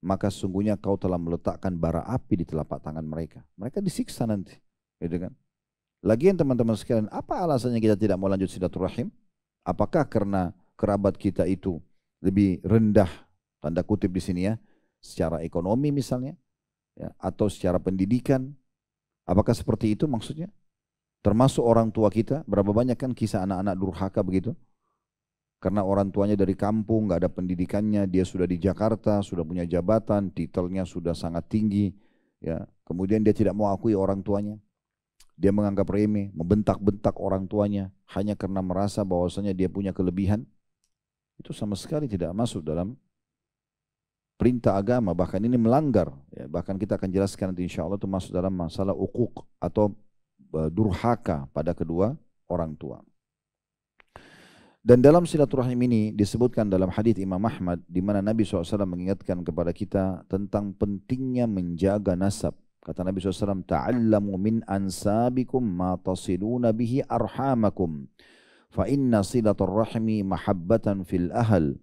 maka sesungguhnya kau telah meletakkan bara api di telapak tangan mereka. Mereka disiksa nanti. Gitu kan? Lagian teman-teman sekalian, apa alasannya kita tidak mau lanjut silaturahim? Apakah karena kerabat kita itu lebih rendah, tanda kutip di sini ya, secara ekonomi misalnya, ya, atau secara pendidikan? Apakah seperti itu maksudnya? Termasuk orang tua kita, berapa banyak kan kisah anak-anak durhaka begitu? Karena orang tuanya dari kampung, nggak ada pendidikannya, dia sudah di Jakarta, sudah punya jabatan, titelnya sudah sangat tinggi, ya. Kemudian dia tidak mau akui orang tuanya, dia menganggap remeh, membentak-bentak orang tuanya hanya karena merasa bahwasanya dia punya kelebihan. Itu sama sekali tidak masuk dalam perintah agama, bahkan ini melanggar. Ya, bahkan kita akan jelaskan nanti insya Allah itu masuk dalam masalah uquq atau durhaka pada kedua orang tua. Dan dalam silaturahim ini disebutkan dalam hadis Imam Ahmad di mana Nabi SAW mengingatkan kepada kita tentang pentingnya menjaga nasab. Kata Nabi SAW, ta'allamu min ansabikum ma tasiluna bihi arhamakum. Fa inna silatul rahmi mahabbatan fil ahl,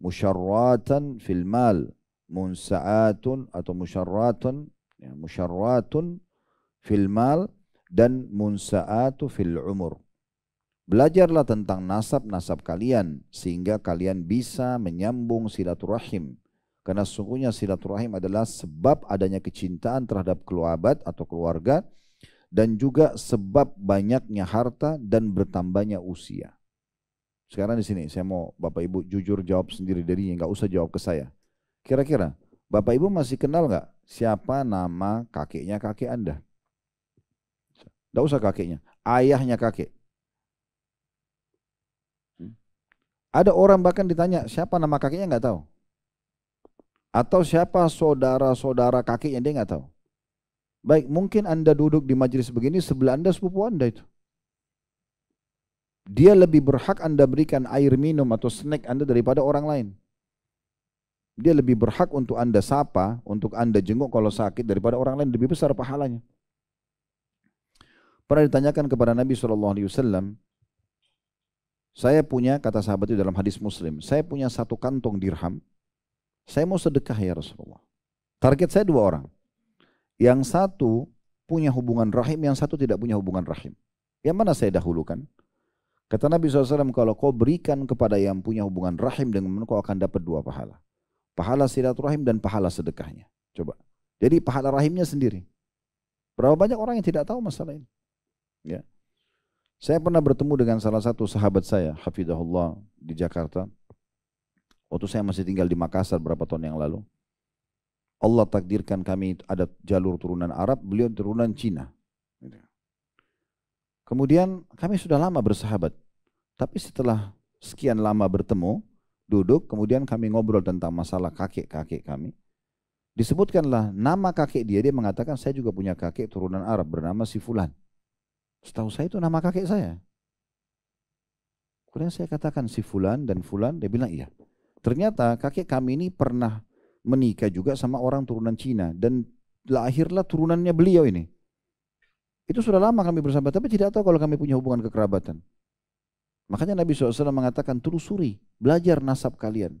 musyarratan fil mal, munsa'atun atau musyarratun, ya, musyarratun fil mal dan munsa'atu fil umur. Belajarlah tentang nasab-nasab kalian sehingga kalian bisa menyambung silaturahim. Karena sesungguhnya silaturahim adalah sebab adanya kecintaan terhadap kerabat atau keluarga dan juga sebab banyaknya harta dan bertambahnya usia. Sekarang di sini saya mau Bapak Ibu jujur jawab sendiri darinya, nggak usah jawab ke saya. Kira-kira Bapak Ibu masih kenal nggak siapa nama kakeknya kakek Anda? Nggak usah kakeknya, ayahnya kakek. Ada orang bahkan ditanya siapa nama kakeknya nggak tahu. Atau siapa saudara-saudara kakeknya dia nggak tahu. Baik, mungkin Anda duduk di majelis begini, sebelah Anda sepupu Anda itu. Dia lebih berhak Anda berikan air minum atau snack Anda daripada orang lain. Dia lebih berhak untuk Anda sapa, untuk Anda jenguk kalau sakit daripada orang lain, lebih besar pahalanya. Pernah ditanyakan kepada Nabi SAW, saya punya, kata sahabat itu dalam hadis Muslim, saya punya 1 kantong dirham, saya mau sedekah ya Rasulullah. Target saya 2 orang. Yang satu punya hubungan rahim, yang satu tidak punya hubungan rahim. Yang mana saya dahulukan? Kata Nabi SAW, kalau kau berikan kepada yang punya hubungan rahim, dengan kau akan dapat 2 pahala. Pahala silaturahim dan pahala sedekahnya. Coba. Jadi pahala rahimnya sendiri. Berapa banyak orang yang tidak tahu masalah ini? Ya. Saya pernah bertemu dengan salah satu sahabat saya, hafidhahullah, di Jakarta. Waktu saya masih tinggal di Makassar beberapa tahun yang lalu. Allah takdirkan kami ada jalur turunan Arab, beliau turunan Cina. Kemudian kami sudah lama bersahabat. Tapi setelah sekian lama bertemu, duduk, kemudian kami ngobrol tentang masalah kakek-kakek kami. Disebutkanlah nama kakek dia, dia mengatakan saya juga punya kakek turunan Arab bernama si Fulan. Setahu saya itu nama kakek saya. Kemudian saya katakan si Fulan dan Fulan, dia bilang iya. Ternyata kakek kami ini pernah menikah juga sama orang turunan Cina dan lahirlah turunannya beliau ini. Itu sudah lama kami bersahabat, tapi tidak tahu kalau kami punya hubungan kekerabatan. Makanya Nabi SAW mengatakan telusuri, belajar nasab kalian.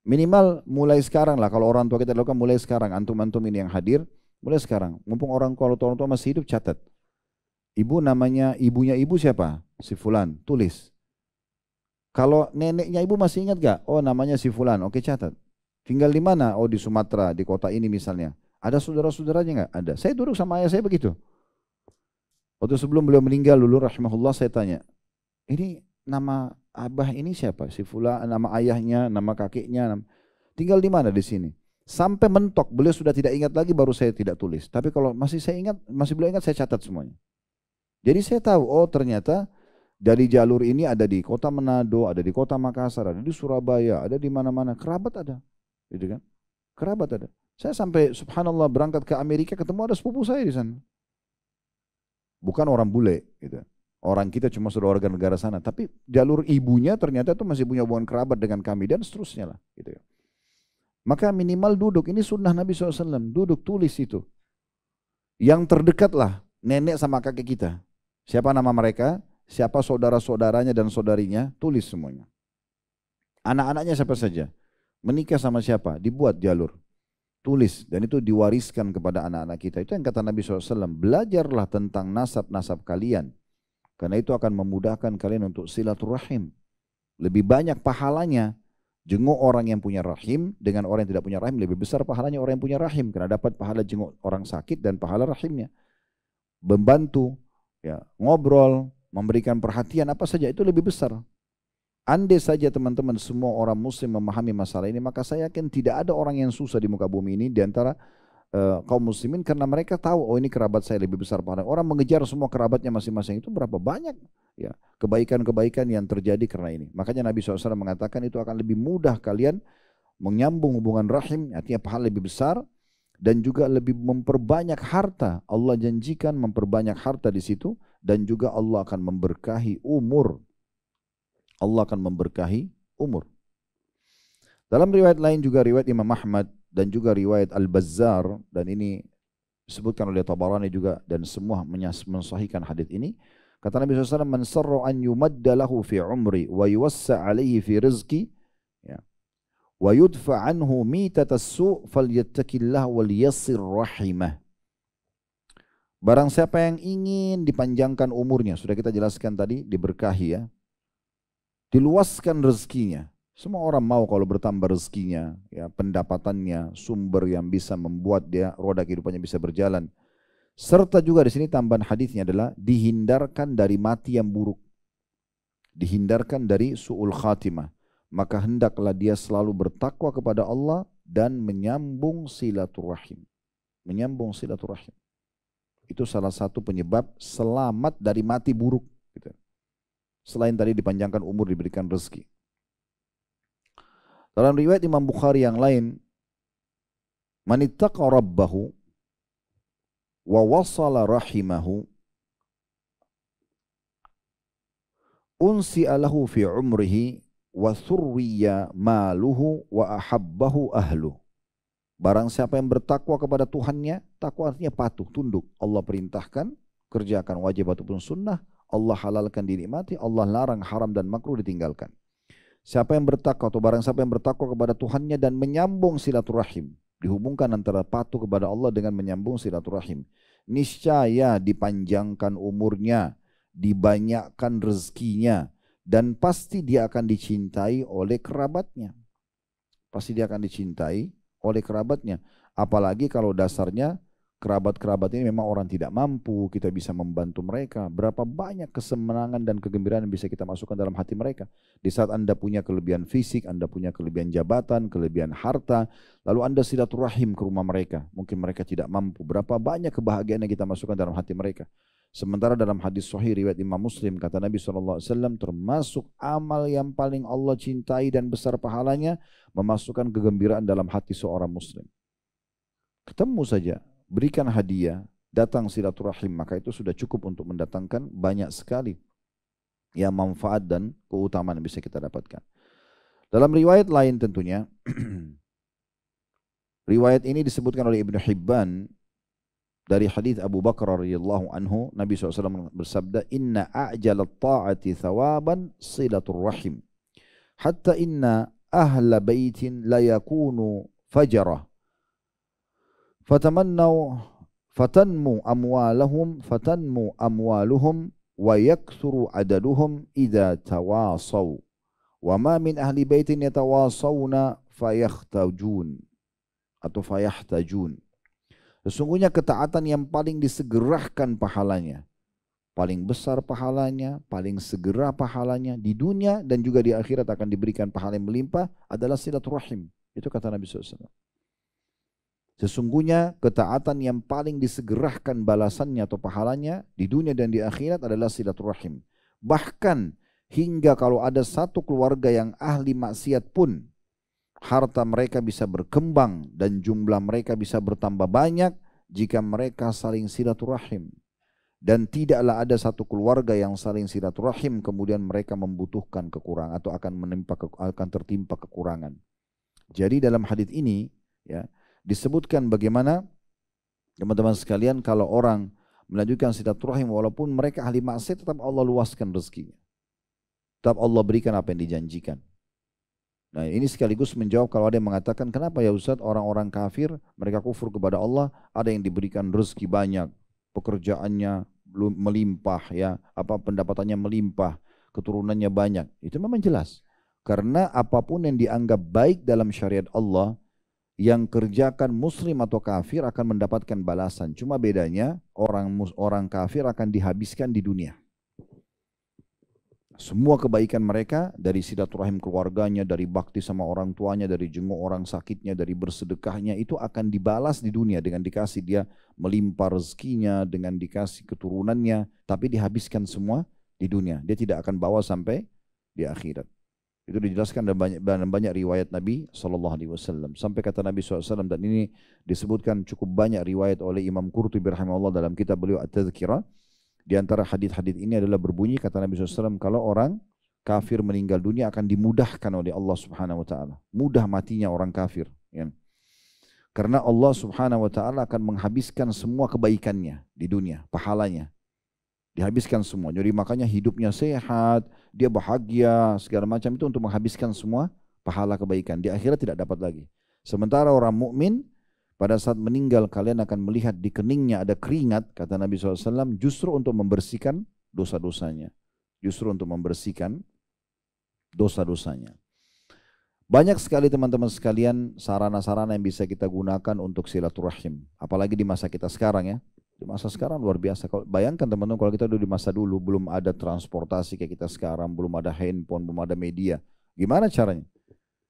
Minimal mulai sekarang lah, kalau orang tua kita lakukan mulai sekarang, antum-antum ini yang hadir, mulai sekarang. Mumpung orang tua masih hidup, catat. Ibunya ibu siapa? Si Fulan, tulis. Kalau neneknya ibu masih ingat gak? Oh namanya si Fulan, oke catat. Tinggal di mana? Oh di Sumatera, di kota ini misalnya. Ada saudara-saudaranya gak? Ada. Saya duduk sama ayah saya begitu. Waktu sebelum beliau meninggal dulu rahimahullah, saya tanya, ini nama abah ini siapa? Si Fulan, nama ayahnya, nama kakeknya. Tinggal di mana di sini? Sampai mentok, beliau sudah tidak ingat lagi, baru saya tidak tulis. Tapi kalau masih saya ingat, masih beliau ingat, saya catat semuanya. Jadi saya tahu, oh ternyata dari jalur ini ada di kota Manado, ada di kota Makassar, ada di Surabaya, ada di mana-mana, kerabat ada, gitu kan? Kerabat ada. Saya sampai subhanallah berangkat ke Amerika, ketemu ada sepupu saya di sana. Bukan orang bule, gitu. Orang kita cuma sudah warga negara sana, tapi jalur ibunya ternyata itu masih punya hubungan kerabat dengan kami dan seterusnya lah, gitu ya. Maka minimal duduk, ini sunnah Nabi SAW, duduk tulis itu. Yang terdekat lah, nenek sama kakek kita. Siapa nama mereka, siapa saudara-saudaranya dan saudarinya, tulis semuanya. Anak-anaknya siapa saja, menikah sama siapa, dibuat jalur. Tulis, dan itu diwariskan kepada anak-anak kita. Itu yang kata Nabi SAW, belajarlah tentang nasab-nasab kalian. Karena itu akan memudahkan kalian untuk silaturahim. Lebih banyak pahalanya, jenguk orang yang punya rahim dengan orang yang tidak punya rahim, lebih besar pahalanya orang yang punya rahim. Karena dapat pahala jenguk orang sakit dan pahala rahimnya. Membantu, ya, ngobrol, memberikan perhatian apa saja itu lebih besar. Andai saja teman-teman semua orang muslim memahami masalah ini, maka saya yakin tidak ada orang yang susah di muka bumi ini di antara kaum muslimin, karena mereka tahu oh ini kerabat saya lebih besar pahala. Orang mengejar semua kerabatnya masing-masing, itu berapa banyak ya kebaikan-kebaikan yang terjadi karena ini. Makanya Nabi SAW mengatakan itu akan lebih mudah kalian menyambung hubungan rahim, artinya pahala lebih besar. Dan juga lebih memperbanyak harta. Allah janjikan memperbanyak harta di situ. Dan juga Allah akan memberkahi umur. Allah akan memberkahi umur. Dalam riwayat lain juga riwayat Imam Ahmad dan juga riwayat Al-Bazzar, dan ini disebutkan oleh Tabarani juga, dan semua mensahihkan hadis ini, Kata Nabi SAW, "Man sarra an yumadda lahu fi umri wa yuwassa alaihi fi rizki, ya, wa yudfa anhu mitatas su' falyattaqillah wal yassir rahimah." Barang siapa yang ingin dipanjangkan umurnya, sudah kita jelaskan tadi, diberkahi ya, diluaskan rezekinya. Semua orang mau kalau bertambah rezekinya, ya, pendapatannya, sumber yang bisa membuat dia roda kehidupannya bisa berjalan. Serta juga di sini tambahan hadisnya adalah dihindarkan dari mati yang buruk, dihindarkan dari su'ul khatimah. Maka hendaklah dia selalu bertakwa kepada Allah dan menyambung silaturahim. Menyambung silaturahim. Itu salah satu penyebab selamat dari mati buruk. Gitu. Selain tadi dipanjangkan umur, diberikan rezeki. Dalam riwayat Imam Bukhari yang lain, "Man ittaqa rabbahu wa wasala rahimahu unsi'a lahu fi umrihi wa thurriya maluhu wa ahabbahu ahluh." Barang siapa yang bertakwa kepada Tuhannya, takwa artinya patuh, tunduk. Allah perintahkan, kerjakan wajib ataupun sunnah. Allah halalkan, dinikmati. Allah larang, haram dan makruh, ditinggalkan. Siapa yang bertakwa atau barang siapa yang bertakwa kepada Tuhannya dan menyambung silaturahim. Dihubungkan antara patuh kepada Allah dengan menyambung silaturahim. Niscaya dipanjangkan umurnya, dibanyakkan rezekinya, dan pasti dia akan dicintai oleh kerabatnya. Pasti dia akan dicintai oleh kerabatnya. Apalagi kalau dasarnya kerabat-kerabat ini memang orang tidak mampu, kita bisa membantu mereka. Berapa banyak kesenangan dan kegembiraan yang bisa kita masukkan dalam hati mereka. Di saat Anda punya kelebihan fisik, Anda punya kelebihan jabatan, kelebihan harta, lalu Anda silaturahim ke rumah mereka. Mungkin mereka tidak mampu. Berapa banyak kebahagiaan yang kita masukkan dalam hati mereka. Sementara dalam hadis sahih riwayat Imam Muslim, kata Nabi SAW, termasuk amal yang paling Allah cintai dan besar pahalanya, memasukkan kegembiraan dalam hati seorang muslim. Ketemu saja, berikan hadiah, datang silaturahim, maka itu sudah cukup untuk mendatangkan banyak sekali ya manfaat dan keutamaan yang bisa kita dapatkan. Dalam riwayat lain tentunya, riwayat ini disebutkan oleh Ibnu Hibban dari hadis Abu Bakar radhiyallahu anhu, Nabi SAW bersabda, "Inna a'jalat ta'ati thawaban silatur rahim, hatta inna ahla baitin la yakunu fajarah, fatanmu amwaluhum wa yakthuru adaduhum idza tawasaw, wa ma min ahli baitin yatawasawna fayahtajun atau fayahtajun." Sesungguhnya ketaatan yang paling disegerakan pahalanya, paling besar pahalanya, paling segera pahalanya di dunia dan juga di akhirat akan diberikan pahala yang melimpah adalah silaturahim. Itu kata Nabi SAW. Sesungguhnya ketaatan yang paling disegerakan balasannya atau pahalanya di dunia dan di akhirat adalah silaturahim. Bahkan hingga kalau ada satu keluarga yang ahli maksiat pun, harta mereka bisa berkembang dan jumlah mereka bisa bertambah banyak jika mereka saling silaturahim. Dan tidaklah ada satu keluarga yang saling silaturahim kemudian mereka membutuhkan kekurangan atau akan tertimpa kekurangan. Jadi dalam hadis ini ya disebutkan bagaimana teman-teman sekalian kalau orang melanjutkan silaturahim walaupun mereka ahli maksiat, tetap Allah luaskan rezekinya. Tetap Allah berikan apa yang dijanjikan. Nah ini sekaligus menjawab kalau ada yang mengatakan, kenapa ya Ustaz orang-orang kafir mereka kufur kepada Allah, ada yang diberikan rezeki banyak, pekerjaannya melimpah, ya pendapatannya melimpah, keturunannya banyak. Itu memang jelas. Karena apapun yang dianggap baik dalam syariat Allah, yang kerjakan muslim atau kafir akan mendapatkan balasan. Cuma bedanya orang kafir akan dihabiskan di dunia. Semua kebaikan mereka dari silaturahim keluarganya, dari bakti sama orang tuanya, dari jenguk orang sakitnya, dari bersedekahnya itu akan dibalas di dunia dengan dikasih dia melimpah rezekinya, dengan dikasih keturunannya, tapi dihabiskan semua di dunia. Dia tidak akan bawa sampai di akhirat. Itu dijelaskan dalam banyak riwayat Nabi SAW. Sampai kata Nabi SAW, dan ini disebutkan cukup banyak riwayat oleh Imam Qurtubi rahimahullah dalam kitab beliau At-Tadhkirah. Di antara hadis-hadis ini adalah berbunyi kata Nabi SAW, kalau orang kafir meninggal dunia akan dimudahkan oleh Allah Subhanahu Wa Taala. Mudah matinya orang kafir. Ya. Karena Allah Subhanahu Wa Taala akan menghabiskan semua kebaikannya di dunia, pahalanya. Dihabiskan semua. Jadi makanya hidupnya sehat, dia bahagia, segala macam itu untuk menghabiskan semua pahala kebaikan. Di akhirat tidak dapat lagi. Sementara orang mukmin pada saat meninggal kalian akan melihat di keningnya ada keringat, kata Nabi SAW, justru untuk membersihkan dosa-dosanya. Justru untuk membersihkan dosa-dosanya. Banyak sekali teman-teman sekalian sarana-sarana yang bisa kita gunakan untuk silaturahim. Apalagi di masa kita sekarang ya. Di masa sekarang luar biasa. Kalau bayangkan teman-teman kalau kita dulu di masa dulu belum ada transportasi kayak kita sekarang, belum ada handphone, belum ada media. Gimana caranya?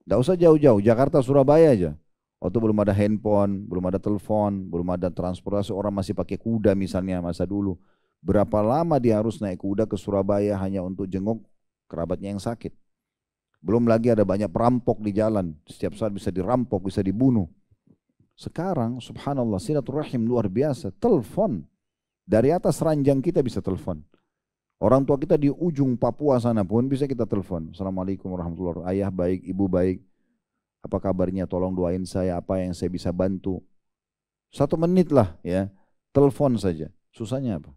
Tidak usah jauh-jauh, Jakarta, Surabaya aja. Waktu belum ada handphone, belum ada telepon, belum ada transportasi, orang masih pakai kuda misalnya masa dulu. Berapa lama dia harus naik kuda ke Surabaya hanya untuk jenguk kerabatnya yang sakit. Belum lagi ada banyak perampok di jalan. Setiap saat bisa dirampok, bisa dibunuh. Sekarang subhanallah silaturahim luar biasa. Telepon. Dari atas ranjang kita bisa telepon. Orang tua kita di ujung Papua sana pun bisa kita telepon. Assalamualaikum warahmatullahi wabarakatuh. Ayah baik, ibu baik. Apa kabarnya? Tolong doain saya apa yang saya bisa bantu. 1 menit lah ya. Telepon saja. Susahnya apa?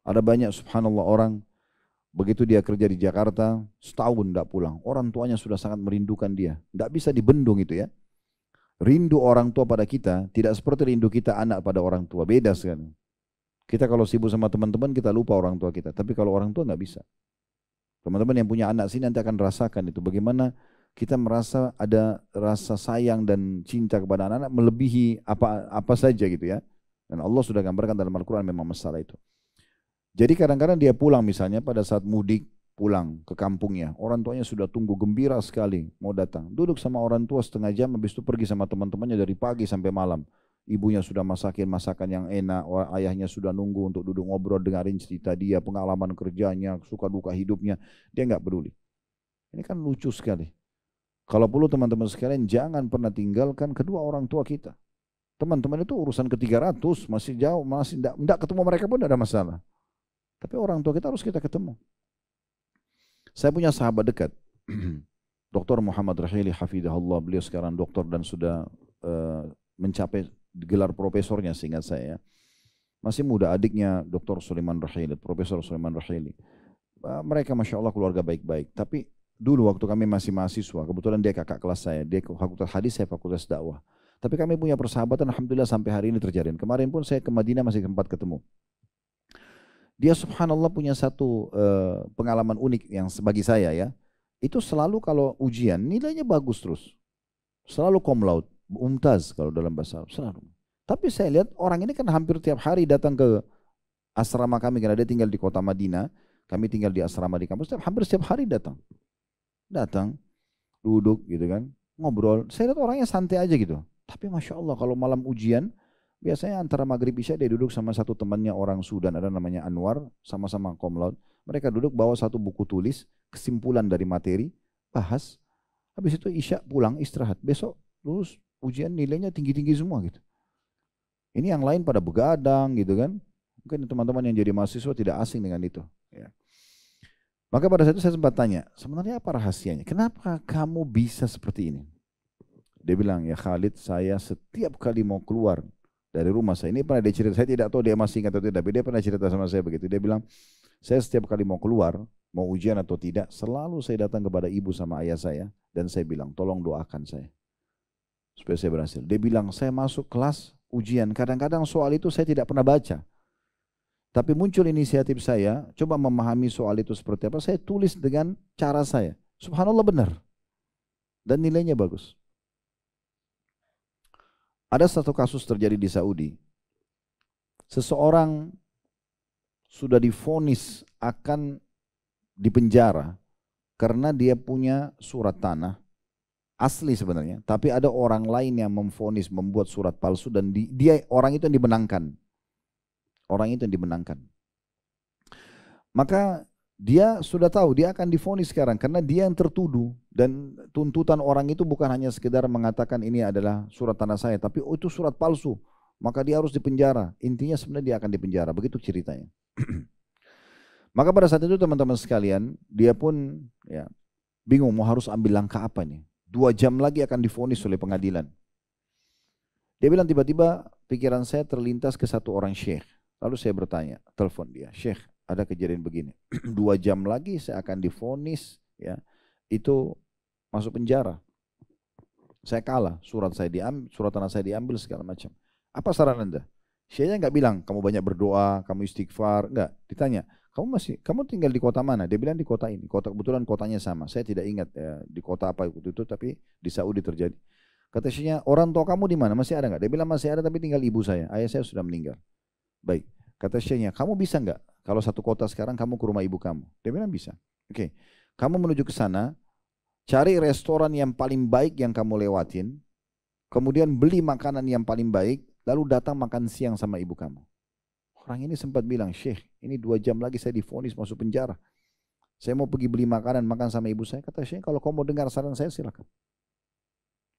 Ada banyak subhanallah orang. Begitu dia kerja di Jakarta, setahun tidak pulang. Orang tuanya sudah sangat merindukan dia. Tidak bisa dibendung itu ya. Rindu orang tua pada kita tidak seperti rindu kita anak pada orang tua. Beda sekali. Kita kalau sibuk sama teman-teman kita lupa orang tua kita. Tapi kalau orang tua nggak bisa. Teman-teman yang punya anak sini nanti akan rasakan itu. Bagaimana kita merasa ada rasa sayang dan cinta kepada anak-anak melebihi apa saja gitu ya. Dan Allah sudah gambarkan dalam Al-Quran memang masalah itu. Jadi kadang-kadang dia pulang misalnya pada saat mudik. Pulang ke kampungnya, orang tuanya sudah tunggu gembira sekali mau datang. Duduk sama orang tua setengah jam, habis itu pergi sama teman-temannya dari pagi sampai malam. Ibunya sudah masakin masakan yang enak, ayahnya sudah nunggu untuk duduk ngobrol, dengerin cerita dia, pengalaman kerjanya, suka duka hidupnya. Dia nggak peduli. Ini kan lucu sekali. Kalau perlu teman-teman sekalian jangan pernah tinggalkan kedua orang tua kita. Teman-teman itu urusan ke-300, masih jauh, masih tidak ketemu mereka pun tidak ada masalah. Tapi orang tua kita harus kita ketemu. Saya punya sahabat dekat, Dr. Muhammad Rahili Hafidahullah, beliau sekarang doktor dan sudah mencapai gelar profesornya seingat saya. Masih muda adiknya Dr. Sulaiman Rahili, Profesor Sulaiman Rahili. Mereka Masya Allah keluarga baik-baik. Tapi dulu waktu kami masih mahasiswa, kebetulan dia kakak kelas saya, dia fakultas hadis, saya fakultas dakwah. Tapi kami punya persahabatan alhamdulillah sampai hari ini terjalin. Kemarin pun saya ke Madinah masih sempat ketemu. Dia subhanallah punya satu pengalaman unik yang bagi saya ya. Itu selalu kalau ujian nilainya bagus terus. Selalu cum laude, mumtaz kalau dalam bahasa Arab, selalu. Tapi saya lihat orang ini kan hampir tiap hari datang ke asrama kami karena dia tinggal di kota Madinah. Kami tinggal di asrama di kampus, hampir setiap hari datang. Datang, duduk gitu kan, ngobrol. Saya lihat orangnya santai aja gitu. Tapi Masya Allah kalau malam ujian, biasanya antara maghrib isya dia duduk sama satu temannya orang Sudan, ada namanya Anwar, sama-sama cum laude. Mereka duduk bawa satu buku tulis, kesimpulan dari materi, bahas. Habis itu isya pulang istirahat. Besok lulus ujian nilainya tinggi-tinggi semua gitu. Ini yang lain pada begadang gitu kan. Mungkin teman-teman yang jadi mahasiswa tidak asing dengan itu. Ya. Maka pada saat itu saya sempat tanya, sebenarnya apa rahasianya? Kenapa kamu bisa seperti ini? Dia bilang, ya Khalid, saya setiap kali mau keluar dari rumah saya, ini pernah dia cerita, saya tidak tahu dia masih ingat atau tidak, tapi dia pernah cerita sama saya begitu. Dia bilang, saya setiap kali mau keluar, mau ujian atau tidak, selalu saya datang kepada ibu sama ayah saya, dan saya bilang, tolong doakan saya, supaya saya berhasil. Dia bilang, saya masuk kelas ujian, kadang-kadang soal itu saya tidak pernah baca. Tapi muncul inisiatif saya, coba memahami soal itu seperti apa, saya tulis dengan cara saya. Subhanallah benar. Dan nilainya bagus. Ada satu kasus terjadi di Saudi. Seseorang sudah divonis akan dipenjara karena dia punya surat tanah asli sebenarnya, tapi ada orang lain yang memvonis membuat surat palsu dan dia orang itu yang dimenangkan. Orang itu yang dimenangkan. Maka dia sudah tahu dia akan divonis sekarang karena dia yang tertuduh dan tuntutan orang itu bukan hanya sekedar mengatakan ini adalah surat tanah saya, tapi oh, itu surat palsu, maka dia harus dipenjara. Intinya sebenarnya dia akan dipenjara, begitu ceritanya. Maka pada saat itu teman-teman sekalian, dia pun ya bingung mau harus ambil langkah apa nih. 2 jam lagi akan divonis oleh pengadilan. Dia bilang tiba-tiba pikiran saya terlintas ke satu orang syekh. Lalu saya bertanya, telepon dia, Syekh, ada kejadian begini. 2 jam lagi saya akan divonis, ya, itu masuk penjara. Saya kalah, surat saya diambil, surat tanah saya diambil segala macam. Apa saran Anda? Syekhnya nggak bilang kamu banyak berdoa, kamu istighfar, enggak. Ditanya, kamu tinggal di kota mana? Dia bilang di kota ini. Kebetulan kotanya sama. Saya tidak ingat ya, di kota apa itu, tapi di Saudi terjadi. Kata syekhnya, orang tua kamu di mana? Masih ada nggak? Dia bilang masih ada, tapi tinggal ibu saya. Ayah saya sudah meninggal. Baik. Kata syekhnya, kamu bisa nggak? Kalau satu kota sekarang kamu ke rumah ibu kamu. Dia bilang bisa. Oke. Kamu menuju ke sana, cari restoran yang paling baik yang kamu lewatin, kemudian beli makanan yang paling baik, lalu datang makan siang sama ibu kamu. Orang ini sempat bilang, Syekh, ini 2 jam lagi saya divonis masuk penjara. Saya mau pergi beli makanan, makan sama ibu saya. Kata Syekh, kalau kau mau dengar saran saya silakan.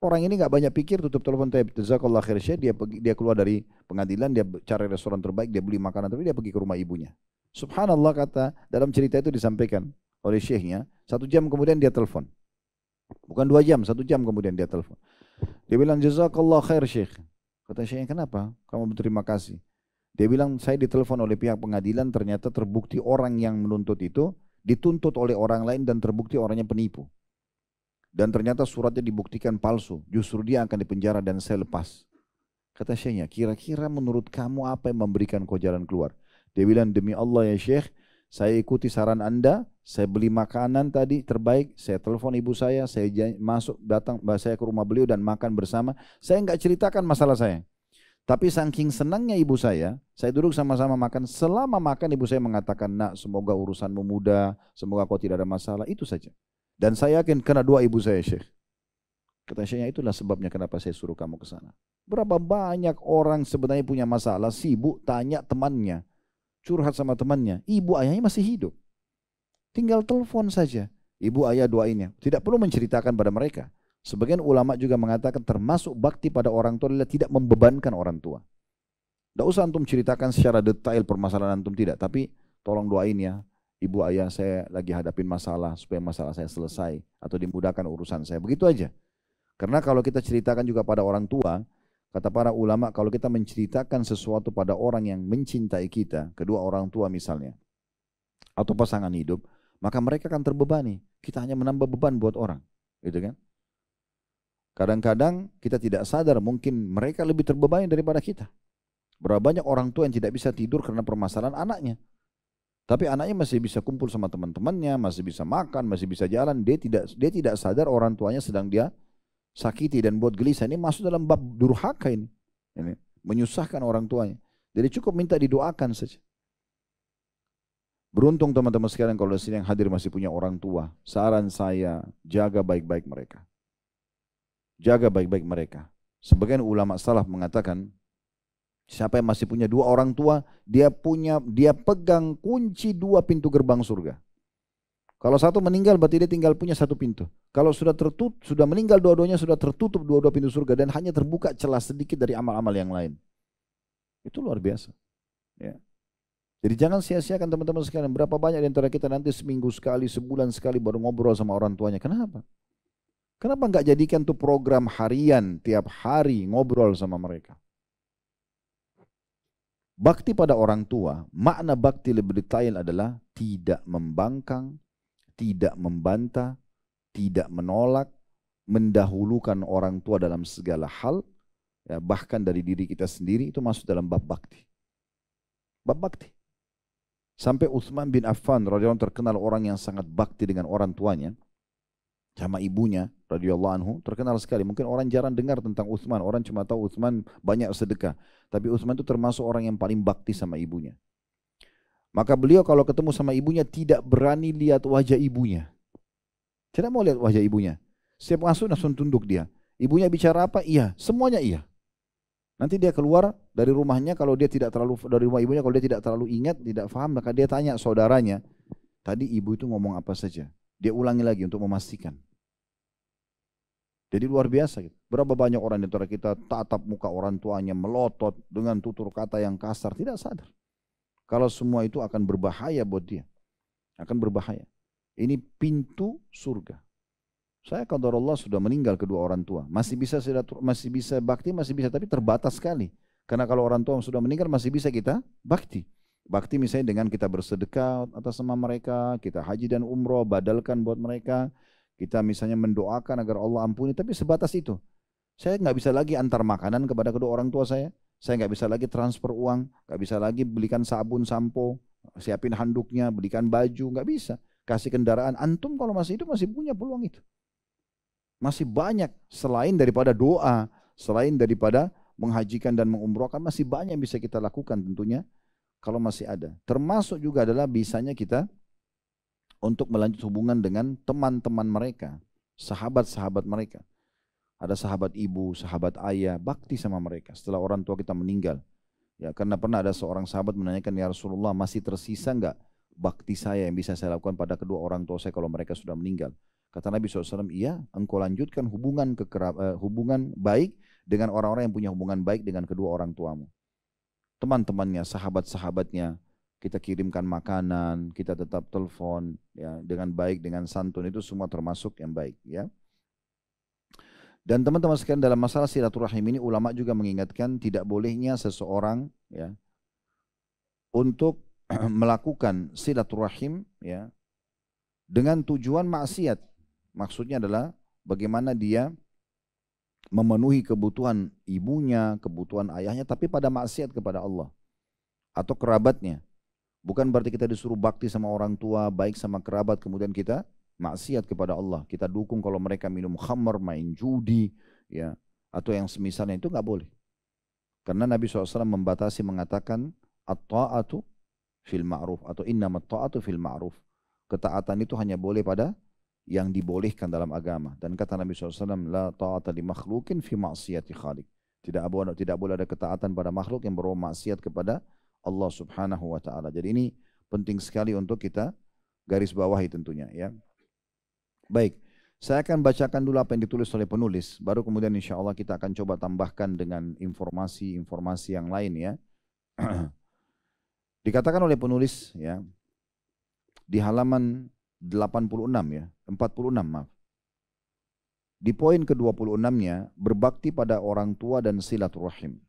Orang ini nggak banyak pikir, tutup telepon, jazakallah khair Syekh, dia keluar dari pengadilan, dia cari restoran terbaik, dia beli makanan terbaik, dia pergi ke rumah ibunya. Subhanallah, kata dalam cerita itu disampaikan oleh Syekhnya, 1 jam kemudian dia telepon. Bukan 2 jam, 1 jam kemudian dia telepon. Dia bilang, jazakallah khair Syekh. Kata Syekhnya, kenapa? Kamu berterima kasih. Dia bilang, saya ditelepon oleh pihak pengadilan, ternyata terbukti orang yang menuntut itu dituntut oleh orang lain dan terbukti orangnya penipu. Dan ternyata suratnya dibuktikan palsu. Justru dia akan dipenjara dan saya lepas. Kata Syekhnya, kira-kira menurut kamu apa yang memberikan kau jalan keluar? Dia bilang, demi Allah ya Syekh, saya ikuti saran Anda, saya beli makanan tadi terbaik, saya telepon ibu saya datang saya ke rumah beliau dan makan bersama. Saya enggak ceritakan masalah saya. Tapi saking senangnya ibu saya duduk sama-sama makan. Selama makan ibu saya mengatakan, nak semoga urusanmu mudah, semoga kau tidak ada masalah, itu saja. Dan saya yakin kena doa ibu saya Syekh. Kata Syekhnya, itulah sebabnya kenapa saya suruh kamu ke sana. Berapa banyak orang sebenarnya punya masalah, sibuk tanya temannya, curhat sama temannya, ibu ayahnya masih hidup. Tinggal telepon saja, ibu ayah doainnya. Tidak perlu menceritakan pada mereka. Sebagian ulama juga mengatakan termasuk bakti pada orang tua adalah tidak membebankan orang tua. Tidak usah antum ceritakan secara detail permasalahan antum, tidak. Tapi tolong doain ya, ibu ayah saya lagi hadapin masalah supaya masalah saya selesai atau dimudahkan urusan saya. Begitu aja. Karena kalau kita ceritakan juga pada orang tua, kata para ulama, kalau kita menceritakan sesuatu pada orang yang mencintai kita, kedua orang tua misalnya, atau pasangan hidup, maka mereka akan terbebani. Kita hanya menambah beban buat orang, gitu kan? Kadang-kadang kita tidak sadar mungkin mereka lebih terbebani daripada kita. Berapa banyak orang tua yang tidak bisa tidur karena permasalahan anaknya. Tapi anaknya masih bisa kumpul sama teman-temannya, masih bisa makan, masih bisa jalan. Dia tidak sadar orang tuanya sedang dia sakiti dan buat gelisah. Ini masuk dalam bab durhaka ini. Menyusahkan orang tuanya. Jadi cukup minta didoakan saja. Beruntung teman-teman sekalian kalau di sini yang hadir masih punya orang tua. Saran saya, jaga baik-baik mereka. Jaga baik-baik mereka. Sebagian ulama salaf mengatakan, siapa yang masih punya 2 orang tua, dia pegang kunci 2 pintu gerbang surga. Kalau satu meninggal berarti dia tinggal punya 1 pintu. Kalau sudah meninggal dua-duanya, sudah tertutup 2 pintu surga dan hanya terbuka celah sedikit dari amal-amal yang lain. Itu luar biasa. Ya. Jadi jangan sia-siakan teman-teman sekalian. Berapa banyak di antara kita nanti seminggu sekali, sebulan sekali baru ngobrol sama orang tuanya. Kenapa? Kenapa enggak jadikan tuh program harian, tiap hari ngobrol sama mereka? Bakti pada orang tua, makna bakti lebih detail adalah tidak membangkang, tidak membantah, tidak menolak, mendahulukan orang tua dalam segala hal, ya, bahkan dari diri kita sendiri, itu masuk dalam bab bakti. Bab bakti. Sampai Utsman bin Affan radhiyallahu anhu terkenal orang yang sangat bakti dengan orang tuanya, sama ibunya radhiyallahu anhu, terkenal sekali. Mungkin orang jarang dengar tentang Utsman, orang cuma tahu Utsman banyak sedekah, tapi Utsman itu termasuk orang yang paling bakti sama ibunya. Maka beliau kalau ketemu sama ibunya tidak berani lihat wajah ibunya. Tidak mau lihat wajah ibunya. Setiap masuk langsung tunduk dia. Ibunya bicara apa? Iya, semuanya iya. Nanti dia keluar dari rumahnya, kalau dia tidak terlalu dari rumah ibunya, kalau dia tidak terlalu ingat, tidak paham, maka dia tanya saudaranya, tadi ibu itu ngomong apa saja? Dia ulangi lagi untuk memastikan. Jadi luar biasa. Berapa banyak orang di antara kita tatap muka orang tuanya, melotot dengan tutur kata yang kasar, tidak sadar. Kalau semua itu akan berbahaya buat dia. Akan berbahaya. Ini pintu surga. Saya qadarullah sudah meninggal kedua orang tua. Masih bisa bakti, masih bisa, tapi terbatas sekali. Karena kalau orang tua sudah meninggal masih bisa kita bakti. Bakti misalnya dengan kita bersedekah atas nama mereka, kita haji dan umroh, badalkan buat mereka. Kita misalnya mendoakan agar Allah ampuni, tapi sebatas itu. Saya nggak bisa lagi antar makanan kepada kedua orang tua saya. Saya nggak bisa lagi transfer uang, nggak bisa lagi belikan sabun, sampo, siapin handuknya, belikan baju, nggak bisa. Kasih kendaraan, antum kalau masih hidup masih punya peluang itu. Masih banyak selain daripada doa, selain daripada menghajikan dan mengumrohkan, masih banyak yang bisa kita lakukan tentunya kalau masih ada. Termasuk juga adalah bisanya kita untuk melanjut hubungan dengan teman-teman mereka, sahabat-sahabat mereka. Ada sahabat ibu, sahabat ayah, bakti sama mereka setelah orang tua kita meninggal. Ya, karena pernah ada seorang sahabat menanyakan, ya Rasulullah, masih tersisa enggak bakti saya yang bisa saya lakukan pada kedua orang tua saya kalau mereka sudah meninggal? Kata Nabi SAW, iya, engkau lanjutkan hubungan baik dengan orang-orang yang punya hubungan baik dengan kedua orang tuamu. Teman-temannya, sahabat-sahabatnya, kita kirimkan makanan, kita tetap telepon, ya, dengan baik, dengan santun, itu semua termasuk yang baik, ya. Dan teman-teman sekalian, dalam masalah silaturahim ini ulama juga mengingatkan tidak bolehnya seseorang, ya, untuk melakukan silaturahim, ya, dengan tujuan maksiat. Maksudnya adalah bagaimana dia memenuhi kebutuhan ibunya, kebutuhan ayahnya, tapi pada maksiat kepada Allah atau kerabatnya. Bukan berarti kita disuruh bakti sama orang tua, baik sama kerabat, kemudian kita maksiat kepada Allah. Kita dukung kalau mereka minum khamar, main judi, ya, atau yang semisalnya, itu nggak boleh. Karena Nabi SAW membatasi mengatakan at-ta'atu fil ma'ruf atau innamat ta'atu fil ma'ruf. Ketaatan itu hanya boleh pada yang dibolehkan dalam agama. Dan kata Nabi SAW, la ta'ata li makhlukin fi ma'siyati khaliq. Tidak boleh ada ketaatan pada makhluk yang berbuat maksiat kepada Allah Subhanahu wa taala. Jadi ini penting sekali untuk kita garis bawahi tentunya, ya. Baik, saya akan bacakan dulu apa yang ditulis oleh penulis, baru kemudian insya Allah kita akan coba tambahkan dengan informasi-informasi yang lain, ya. Dikatakan oleh penulis, ya, di halaman 86, ya, 46 maaf. Di poin ke-26-nya, berbakti pada orang tua dan silaturahim.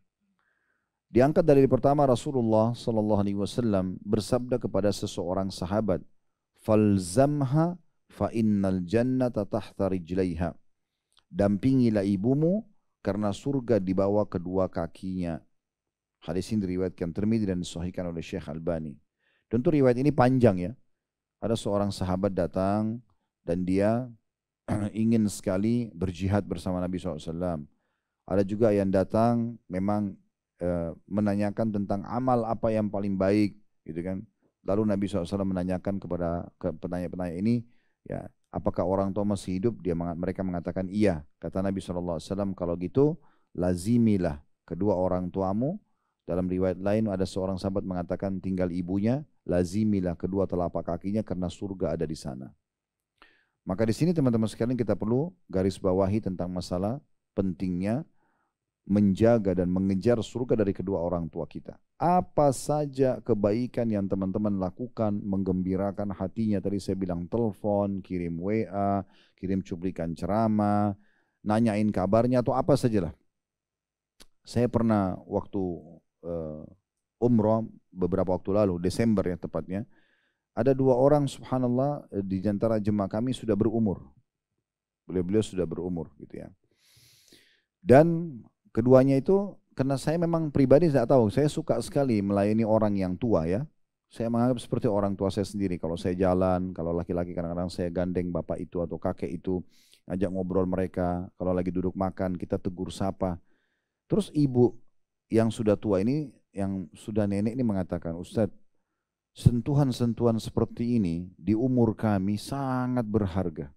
Diangkat dari pertama Rasulullah sallallahu alaihi wasallam bersabda kepada seseorang sahabat, "Falzamha fa innal jannata tahta rijlaiha." Dampingilah ibumu karena surga di bawah kedua kakinya. Hadis ini diriwayatkan Tirmidzi dan disahihkan oleh Syekh Albani. Tentu riwayat ini panjang, ya. Ada seorang sahabat datang dan dia ingin sekali berjihad bersama Nabi SAW. Ada juga yang datang memang menanyakan tentang amal apa yang paling baik, gitu kan. Lalu Nabi SAW menanyakan kepada penanya-penanya ini, ya, apakah orang tua masih hidup? Mereka mengatakan iya. Kata Nabi SAW, kalau gitu lazimilah kedua orang tuamu. Dalam riwayat lain ada seorang sahabat mengatakan tinggal ibunya, lazimilah kedua telapak kakinya karena surga ada di sana. Maka di sini teman-teman sekalian kita perlu garis bawahi tentang masalah pentingnya menjaga dan mengejar surga dari kedua orang tua kita. Apa saja kebaikan yang teman-teman lakukan menggembirakan hatinya, tadi saya bilang telepon, kirim WA, kirim cuplikan ceramah, nanyain kabarnya atau apa sajalah. Saya pernah waktu umroh beberapa waktu lalu, Desember ya tepatnya, ada dua orang subhanallah di antara jemaah kami sudah berumur. Beliau-beliau sudah berumur gitu, ya. Dan keduanya itu, karena saya memang pribadi tidak tahu, saya suka sekali melayani orang yang tua, ya. Saya menganggap seperti orang tua saya sendiri. Kalau saya jalan, kalau laki-laki kadang-kadang saya gandeng bapak itu atau kakek itu, ajak ngobrol mereka. Kalau lagi duduk makan, kita tegur sapa. Terus ibu yang sudah tua ini, yang sudah nenek ini mengatakan, Ustadz, sentuhan-sentuhan seperti ini di umur kami sangat berharga.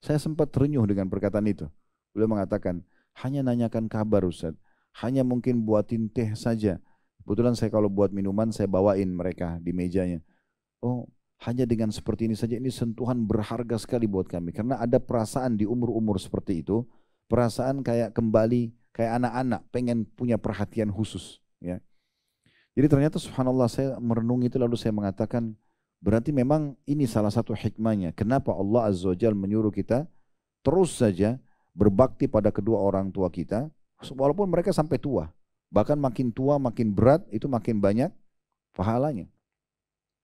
Saya sempat terenyuh dengan perkataan itu. Beliau mengatakan, hanya nanyakan kabar Ustadz, hanya mungkin buatin teh saja. Kebetulan saya kalau buat minuman saya bawain mereka di mejanya. Oh, hanya dengan seperti ini saja, ini sentuhan berharga sekali buat kami. Karena ada perasaan di umur-umur seperti itu, perasaan kayak kembali, kayak anak-anak pengen punya perhatian khusus, ya. Jadi ternyata subhanallah saya merenung itu lalu saya mengatakan berarti memang ini salah satu hikmahnya. Kenapa Allah Azza wa Jalla menyuruh kita terus saja berbakti pada kedua orang tua kita walaupun mereka sampai tua. Bahkan makin tua, makin berat, itu makin banyak pahalanya.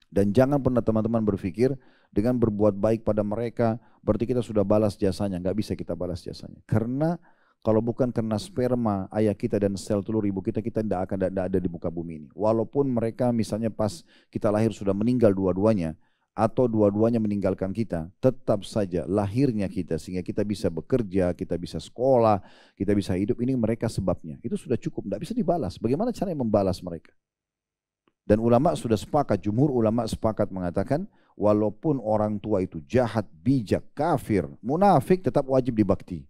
Dan jangan pernah teman-teman berpikir dengan berbuat baik pada mereka, berarti kita sudah balas jasanya. Nggak bisa kita balas jasanya. Karena kalau bukan karena sperma ayah kita dan sel telur ibu kita, kita tidak akan ada di muka bumi ini. Walaupun mereka misalnya pas kita lahir sudah meninggal dua-duanya, atau dua-duanya meninggalkan kita, tetap saja lahirnya kita sehingga kita bisa bekerja, kita bisa sekolah, kita bisa hidup, ini mereka sebabnya. Itu sudah cukup, tidak bisa dibalas. Bagaimana caranya membalas mereka? Dan ulama sudah sepakat, jumhur ulama sepakat mengatakan, walaupun orang tua itu jahat, bijak, kafir, munafik, tetap wajib dibakti.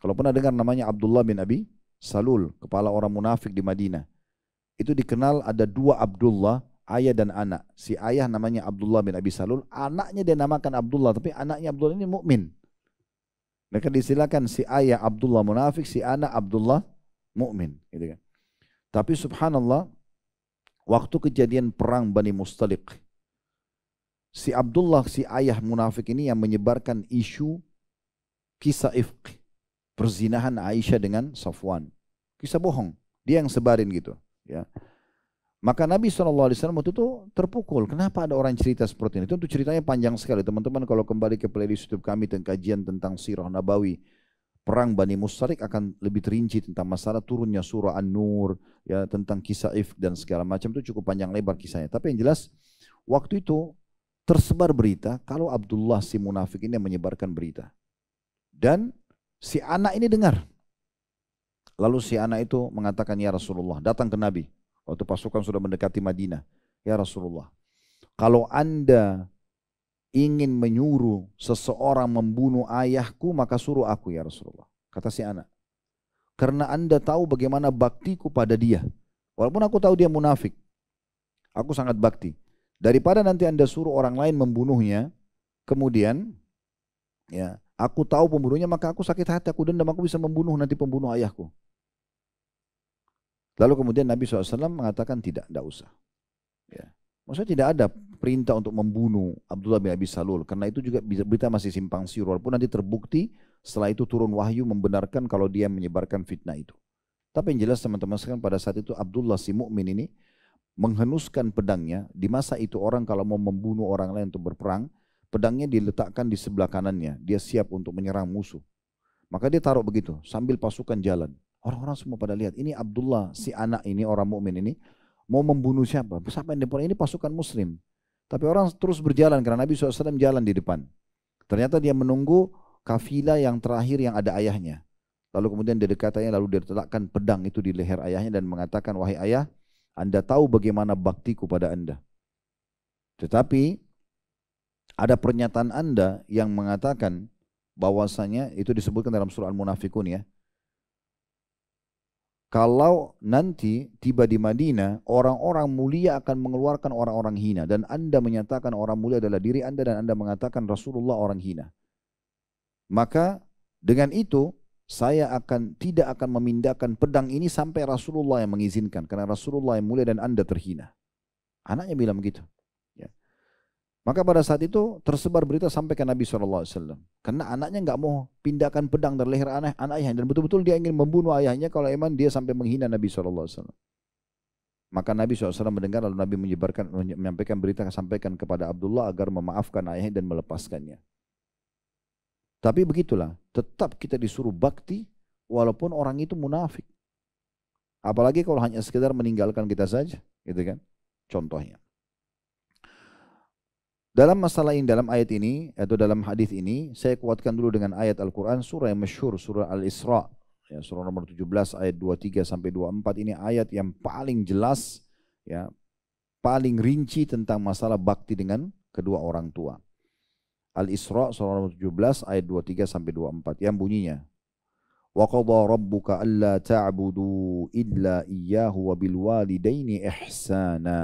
Kalau pernah dengar namanya Abdullah bin Abi Salul, kepala orang munafik di Madinah. Itu dikenal ada dua Abdullah, ayah dan anak. Si ayah namanya Abdullah bin Abi Salul, anaknya dia namakan Abdullah, tapi anaknya Abdullah ini mukmin. Mereka disilakan si ayah Abdullah munafik, si anak Abdullah mukmin, gitu kan. Tapi subhanallah, waktu kejadian perang Bani Mustaliq, si Abdullah, si ayah munafik ini yang menyebarkan isu kisah ifq, perzinahan Aisyah dengan Safwan. Kisah bohong, dia yang sebarin gitu, ya. Maka Nabi SAW waktu itu terpukul. Kenapa ada orang cerita seperti ini? Itu ceritanya panjang sekali. Teman-teman kalau kembali ke playlist YouTube kami tentang kajian tentang Sirah Nabawi, perang Bani Mustaliq akan lebih terinci tentang masalah turunnya surah An-Nur, ya, tentang kisah ifk dan segala macam, itu cukup panjang lebar kisahnya. Tapi yang jelas waktu itu tersebar berita kalau Abdullah si munafik ini yang menyebarkan berita. Dan si anak ini dengar. Lalu si anak itu mengatakan, ya Rasulullah, datang ke Nabi. Waktu pasukan sudah mendekati Madinah. Ya Rasulullah, kalau Anda ingin menyuruh seseorang membunuh ayahku, maka suruh aku ya Rasulullah. Kata si anak. Karena Anda tahu bagaimana baktiku pada dia. Walaupun aku tahu dia munafik, aku sangat bakti. Daripada nanti Anda suruh orang lain membunuhnya, kemudian ya aku tahu pembunuhnya, maka aku sakit hati, aku dendam, aku bisa membunuh nanti pembunuh ayahku. Lalu kemudian Nabi SAW mengatakan tidak usah. Ya. Maksudnya tidak ada perintah untuk membunuh Abdullah bin Abi Salul. Karena itu juga berita masih simpang siur. Walaupun nanti terbukti setelah itu turun wahyu membenarkan kalau dia menyebarkan fitnah itu. Tapi yang jelas teman-teman sekalian, pada saat itu Abdullah si mukmin ini menghenuskan pedangnya. Di masa itu orang kalau mau membunuh orang lain untuk berperang, pedangnya diletakkan di sebelah kanannya. Dia siap untuk menyerang musuh. Maka dia taruh begitu sambil pasukan jalan. Orang-orang semua pada lihat, ini Abdullah si anak ini, orang mukmin ini mau membunuh siapa? Siapa yang di depan? Ini pasukan muslim. Tapi orang terus berjalan karena Nabi SAW jalan di depan. Ternyata dia menunggu kafilah yang terakhir yang ada ayahnya. Lalu kemudian dia dekatnya, lalu dia letakkan pedang itu di leher ayahnya dan mengatakan, wahai ayah, Anda tahu bagaimana baktiku pada Anda. Tetapi ada pernyataan Anda yang mengatakan bahwasanya, itu disebutkan dalam surah Al-Munafikun ya, kalau nanti tiba di Madinah, orang-orang mulia akan mengeluarkan orang-orang hina. Dan Anda menyatakan orang mulia adalah diri Anda, dan Anda mengatakan Rasulullah orang hina. Maka dengan itu, saya tidak akan memindahkan pedang ini sampai Rasulullah yang mengizinkan. Karena Rasulullah yang mulia dan Anda terhina. Anaknya bilang begitu. Ya. Maka pada saat itu tersebar berita sampai ke Nabi SAW. Karena anaknya nggak mau pindahkan pedang dari leher ayahnya. Dan betul-betul dia ingin membunuh ayahnya kalau emang dia sampai menghina Nabi SAW. Maka Nabi SAW mendengar, lalu Nabi menyampaikan berita, sampaikan kepada Abdullah agar memaafkan ayahnya dan melepaskannya. Tapi begitulah, tetap kita disuruh bakti walaupun orang itu munafik. Apalagi kalau hanya sekedar meninggalkan kita saja, gitu kan? Contohnya. Dalam masalah ini, dalam ayat ini, atau dalam hadis ini, saya kuatkan dulu dengan ayat Al-Quran, surah yang masyhur, surah Al-Isra, ya, surah nomor 17, ayat 23 sampai 24, ini ayat yang paling jelas, ya, paling rinci tentang masalah bakti dengan kedua orang tua. Al-Isra, surah nomor 17, ayat 23 sampai 24, yang bunyinya, وَقَضَى رَبُّكَ أَلَّا تَعْبُدُوا إِلَّا إِيَّاهُ وَبِالْوَالِدَيْنِ إِحْسَانًا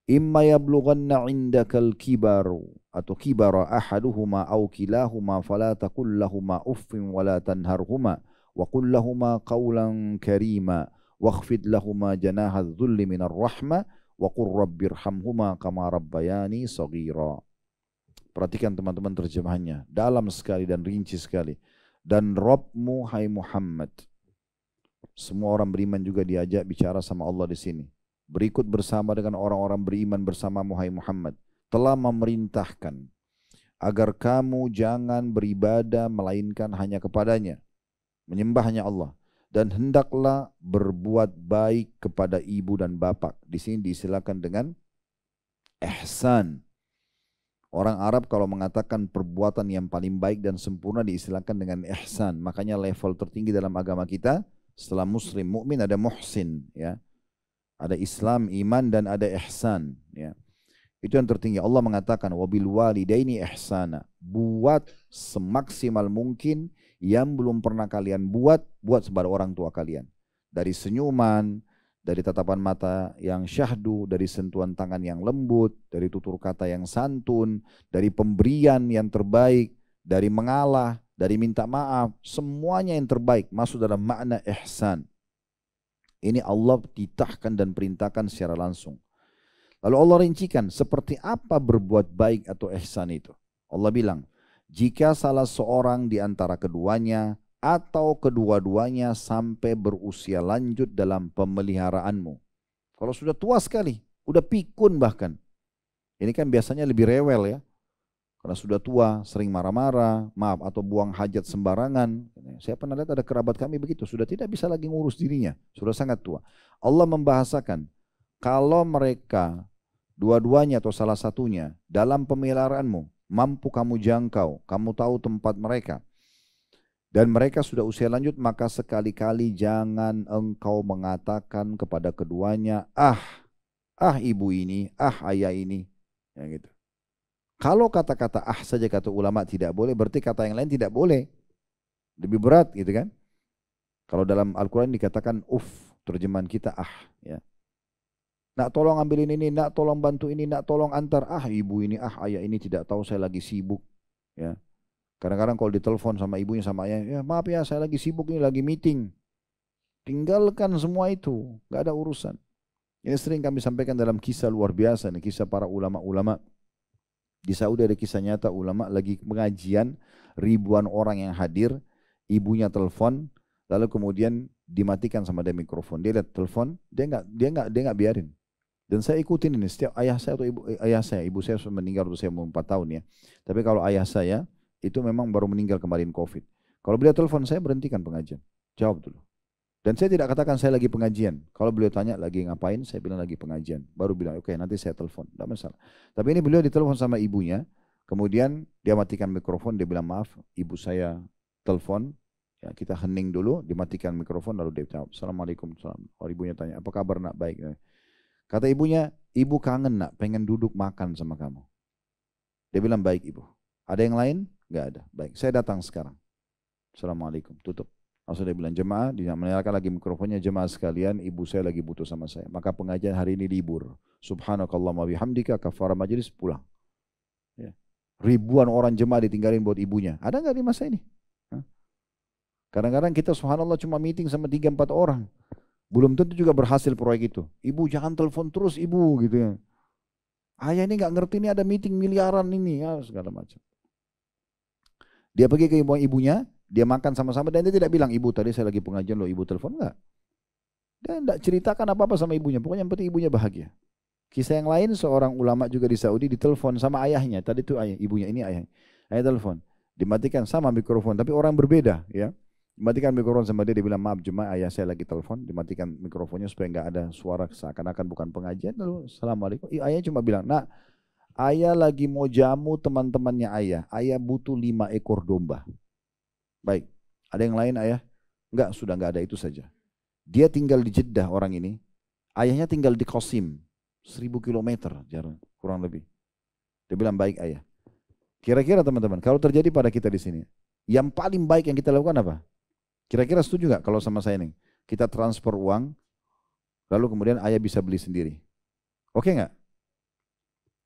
imma yablughanna 'indakal kibaru atau kibara ahaduhuma aw kilahuma fala taqul lahumā uffin wa la tanharhuma wa qul lahumā qawlan karīmā wakhfid lahumā janāha adh-dhulli minar rahmah wa qur rabbirhamhumā kamā rabbayānī shaghīrā. Perhatikan teman-teman terjemahannya, dalam sekali dan rinci sekali. Dan Rabbmu hai Muhammad, Semua orang beriman juga diajak bicara sama Allah di sini. Berikut bersama dengan orang-orang beriman bersama Muhammad. Telah memerintahkan agar kamu jangan beribadah melainkan hanya kepadanya. Menyembah hanya Allah. Dan hendaklah berbuat baik kepada ibu dan bapak. Di sini diistilahkan dengan ihsan. Orang Arab kalau mengatakan perbuatan yang paling baik dan sempurna diistilahkan dengan ihsan. Makanya level tertinggi dalam agama kita setelah muslim, mukmin ada muhsin, ya. Ada Islam, iman dan ada ihsan, ya. Itu yang tertinggi. Allah mengatakan wabil walidaini ihsana. Buat semaksimal mungkin yang belum pernah kalian buat kepada orang tua kalian. Dari senyuman, dari tatapan mata yang syahdu, dari sentuhan tangan yang lembut, dari tutur kata yang santun, dari pemberian yang terbaik, dari mengalah, dari minta maaf, semuanya yang terbaik masuk dalam makna ihsan. Ini Allah titahkan dan perintahkan secara langsung. Lalu Allah rincikan seperti apa berbuat baik atau ihsan itu. Allah bilang, jika salah seorang di antara keduanya atau kedua-duanya sampai berusia lanjut dalam pemeliharaanmu. Kalau sudah tua sekali, udah pikun bahkan. Ini kan biasanya lebih rewel ya. Karena sudah tua, sering marah-marah, maaf, atau buang hajat sembarangan. Saya pernah lihat ada kerabat kami begitu, sudah tidak bisa lagi ngurus dirinya, sudah sangat tua. Allah membahasakan, kalau mereka dua-duanya atau salah satunya dalam pemeliharaanmu, mampu kamu jangkau, kamu tahu tempat mereka, dan mereka sudah usia lanjut, maka sekali-kali jangan engkau mengatakan kepada keduanya, ibu ini, ayah ini, ya gitu. Kalau kata-kata saja kata ulama tidak boleh, berarti kata yang lain tidak boleh. Lebih berat gitu kan. Kalau dalam Al-Quran dikatakan terjemahan kita ya. Nak tolong ambilin ini, nak tolong bantu ini, nak tolong antar. Ibu ini, ayah ini tidak tahu saya lagi sibuk. Ya. Kadang-kadang kalau ditelepon sama ibunya sama ayahnya, ya maaf ya saya lagi sibuk ini, lagi meeting. Tinggalkan semua itu, gak ada urusan. Ini sering kami sampaikan dalam kisah luar biasa, nih, kisah para ulama-ulama. Di Saudi ada kisah nyata ulama lagi pengajian, ribuan orang yang hadir, ibunya telepon, lalu kemudian dimatikan sama dia mikrofon. Dia lihat telepon, dia nggak biarin. Dan saya ikutin ini, setiap ayah saya atau ibu saya sudah meninggal waktu saya umur 4 tahun ya. Tapi kalau ayah saya itu memang baru meninggal kemarin COVID. Kalau beliau telepon saya berhentikan pengajian, jawab dulu. Dan saya tidak katakan saya lagi pengajian. Kalau beliau tanya lagi ngapain, saya bilang lagi pengajian. Baru bilang oke, nanti saya telepon, tidak masalah. Tapi ini beliau ditelepon sama ibunya, kemudian dia matikan mikrofon, dia bilang maaf, ibu saya telepon, ya, kita hening dulu, dimatikan mikrofon, lalu dia jawab, Assalamualaikum. Kalau ibunya tanya, apa kabar nak? Baik. Kata ibunya, ibu kangen nak, pengen duduk makan sama kamu. Dia bilang baik ibu. Ada yang lain? Nggak ada. Baik, saya datang sekarang. Assalamualaikum, tutup. Langsung dia bilang jemaah, dia menyalakan lagi mikrofonnya, jemaah sekalian, ibu saya lagi butuh sama saya. Maka pengajian hari ini libur. Subhanakallahumma bihamdika kafara majlis, pulang. Ya. Ribuan orang jemaah ditinggalin buat ibunya. Ada nggak di masa ini? Kadang-kadang kita subhanallah cuma meeting sama 3-4 orang. Belum tentu juga berhasil proyek itu. Ibu jangan telepon terus ibu gitu ya. Ayah ini nggak ngerti ini ada meeting miliaran ini ya segala macam. Dia pergi ke ibunya. Dia makan sama-sama dan dia tidak bilang, ibu tadi saya lagi pengajian loh, ibu telepon, enggak. Dia tidak ceritakan apa-apa sama ibunya, pokoknya yang penting ibunya bahagia. Kisah yang lain, seorang ulama juga di Saudi ditelepon sama ayahnya, tadi itu ayah, ibunya ini ayah. Ayah telepon, dimatikan sama mikrofon, tapi orang berbeda ya. Dimatikan mikrofon sama dia bilang, maaf jemaah ayah saya lagi telepon, dimatikan mikrofonnya supaya enggak ada suara seakan-akan bukan pengajian, lalu Assalamualaikum. Ayah cuma bilang, nak, ayah lagi mau jamu teman-temannya ayah butuh 5 ekor domba. Baik, ada yang lain ayah? Enggak, sudah enggak ada, itu saja. Dia tinggal di Jeddah orang ini, ayahnya tinggal di Qasim, 1000 km jarak kurang lebih. Dia bilang baik ayah. Kira-kira teman-teman, kalau terjadi pada kita di sini, yang paling baik yang kita lakukan apa? Kira-kira setuju enggak kalau sama saya ini? Kita transfer uang, lalu kemudian ayah bisa beli sendiri. Oke enggak?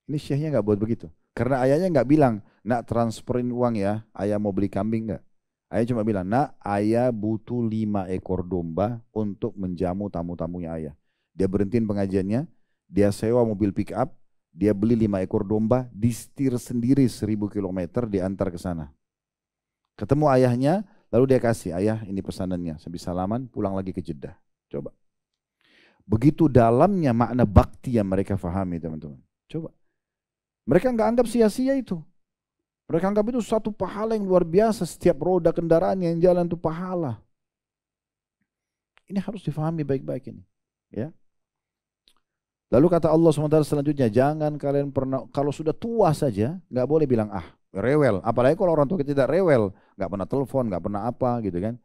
Ini syekhnya enggak buat begitu. Karena ayahnya enggak bilang, nak transferin uang ya, ayah mau beli kambing enggak? Ayah cuma bilang, nak ayah butuh 5 ekor domba untuk menjamu tamu-tamunya ayah. Dia berhentiin pengajiannya, dia sewa mobil pick up, dia beli 5 ekor domba, disetir sendiri 1000 km diantar ke sana. Ketemu ayahnya, Lalu dia kasih, ayah ini pesanannya, habis salaman pulang lagi ke Jeddah. Coba. Begitu dalamnya makna bakti yang mereka fahami teman-teman. Coba. Mereka nggak anggap sia-sia itu. Mereka anggap itu satu pahala yang luar biasa. Setiap roda kendaraan yang jalan itu pahala. Ini harus difahami baik-baik ini. Ya. Lalu kata Allah SWT selanjutnya, jangan kalian pernah, kalau sudah tua saja, nggak boleh bilang, rewel. Apalagi kalau orang tua kita tidak rewel, nggak pernah telepon, nggak pernah apa gitu kan.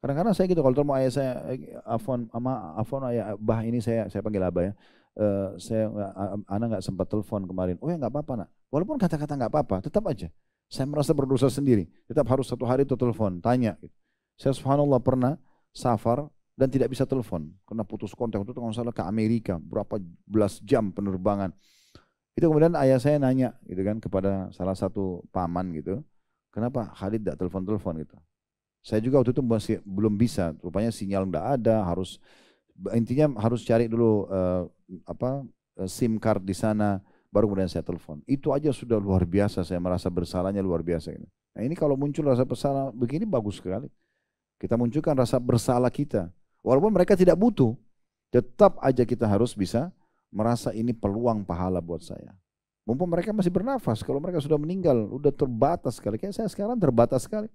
Kadang-kadang saya gitu, kalau ketemu ayah saya, Afwan ayah, bah ini saya panggil abah ya, anak nggak sempat telepon kemarin. Oh ya nggak apa-apa nak. Walaupun kata-kata nggak apa-apa, tetap aja. Saya merasa berdosa sendiri. Tetap harus satu hari itu telepon, tanya. Saya subhanallah pernah safar, dan tidak bisa telepon karena putus kontak. Itu kalau salah ke Amerika berapa belas jam penerbangan. Itu kemudian ayah saya nanya gitu kan kepada salah satu paman gitu, kenapa Khalid tidak telepon gitu. Saya juga waktu itu masih belum bisa, rupanya sinyal tidak ada, intinya harus cari dulu SIM card di sana, baru kemudian saya telepon. Itu aja sudah luar biasa, saya merasa bersalahnya luar biasa. Nah ini kalau muncul rasa bersalah begini bagus sekali. Kita munculkan rasa bersalah kita. Walaupun mereka tidak butuh, tetap aja kita harus bisa merasa ini peluang pahala buat saya. Mumpung mereka masih bernafas, kalau mereka sudah meninggal, udah terbatas sekali. Kayak saya sekarang terbatas sekali.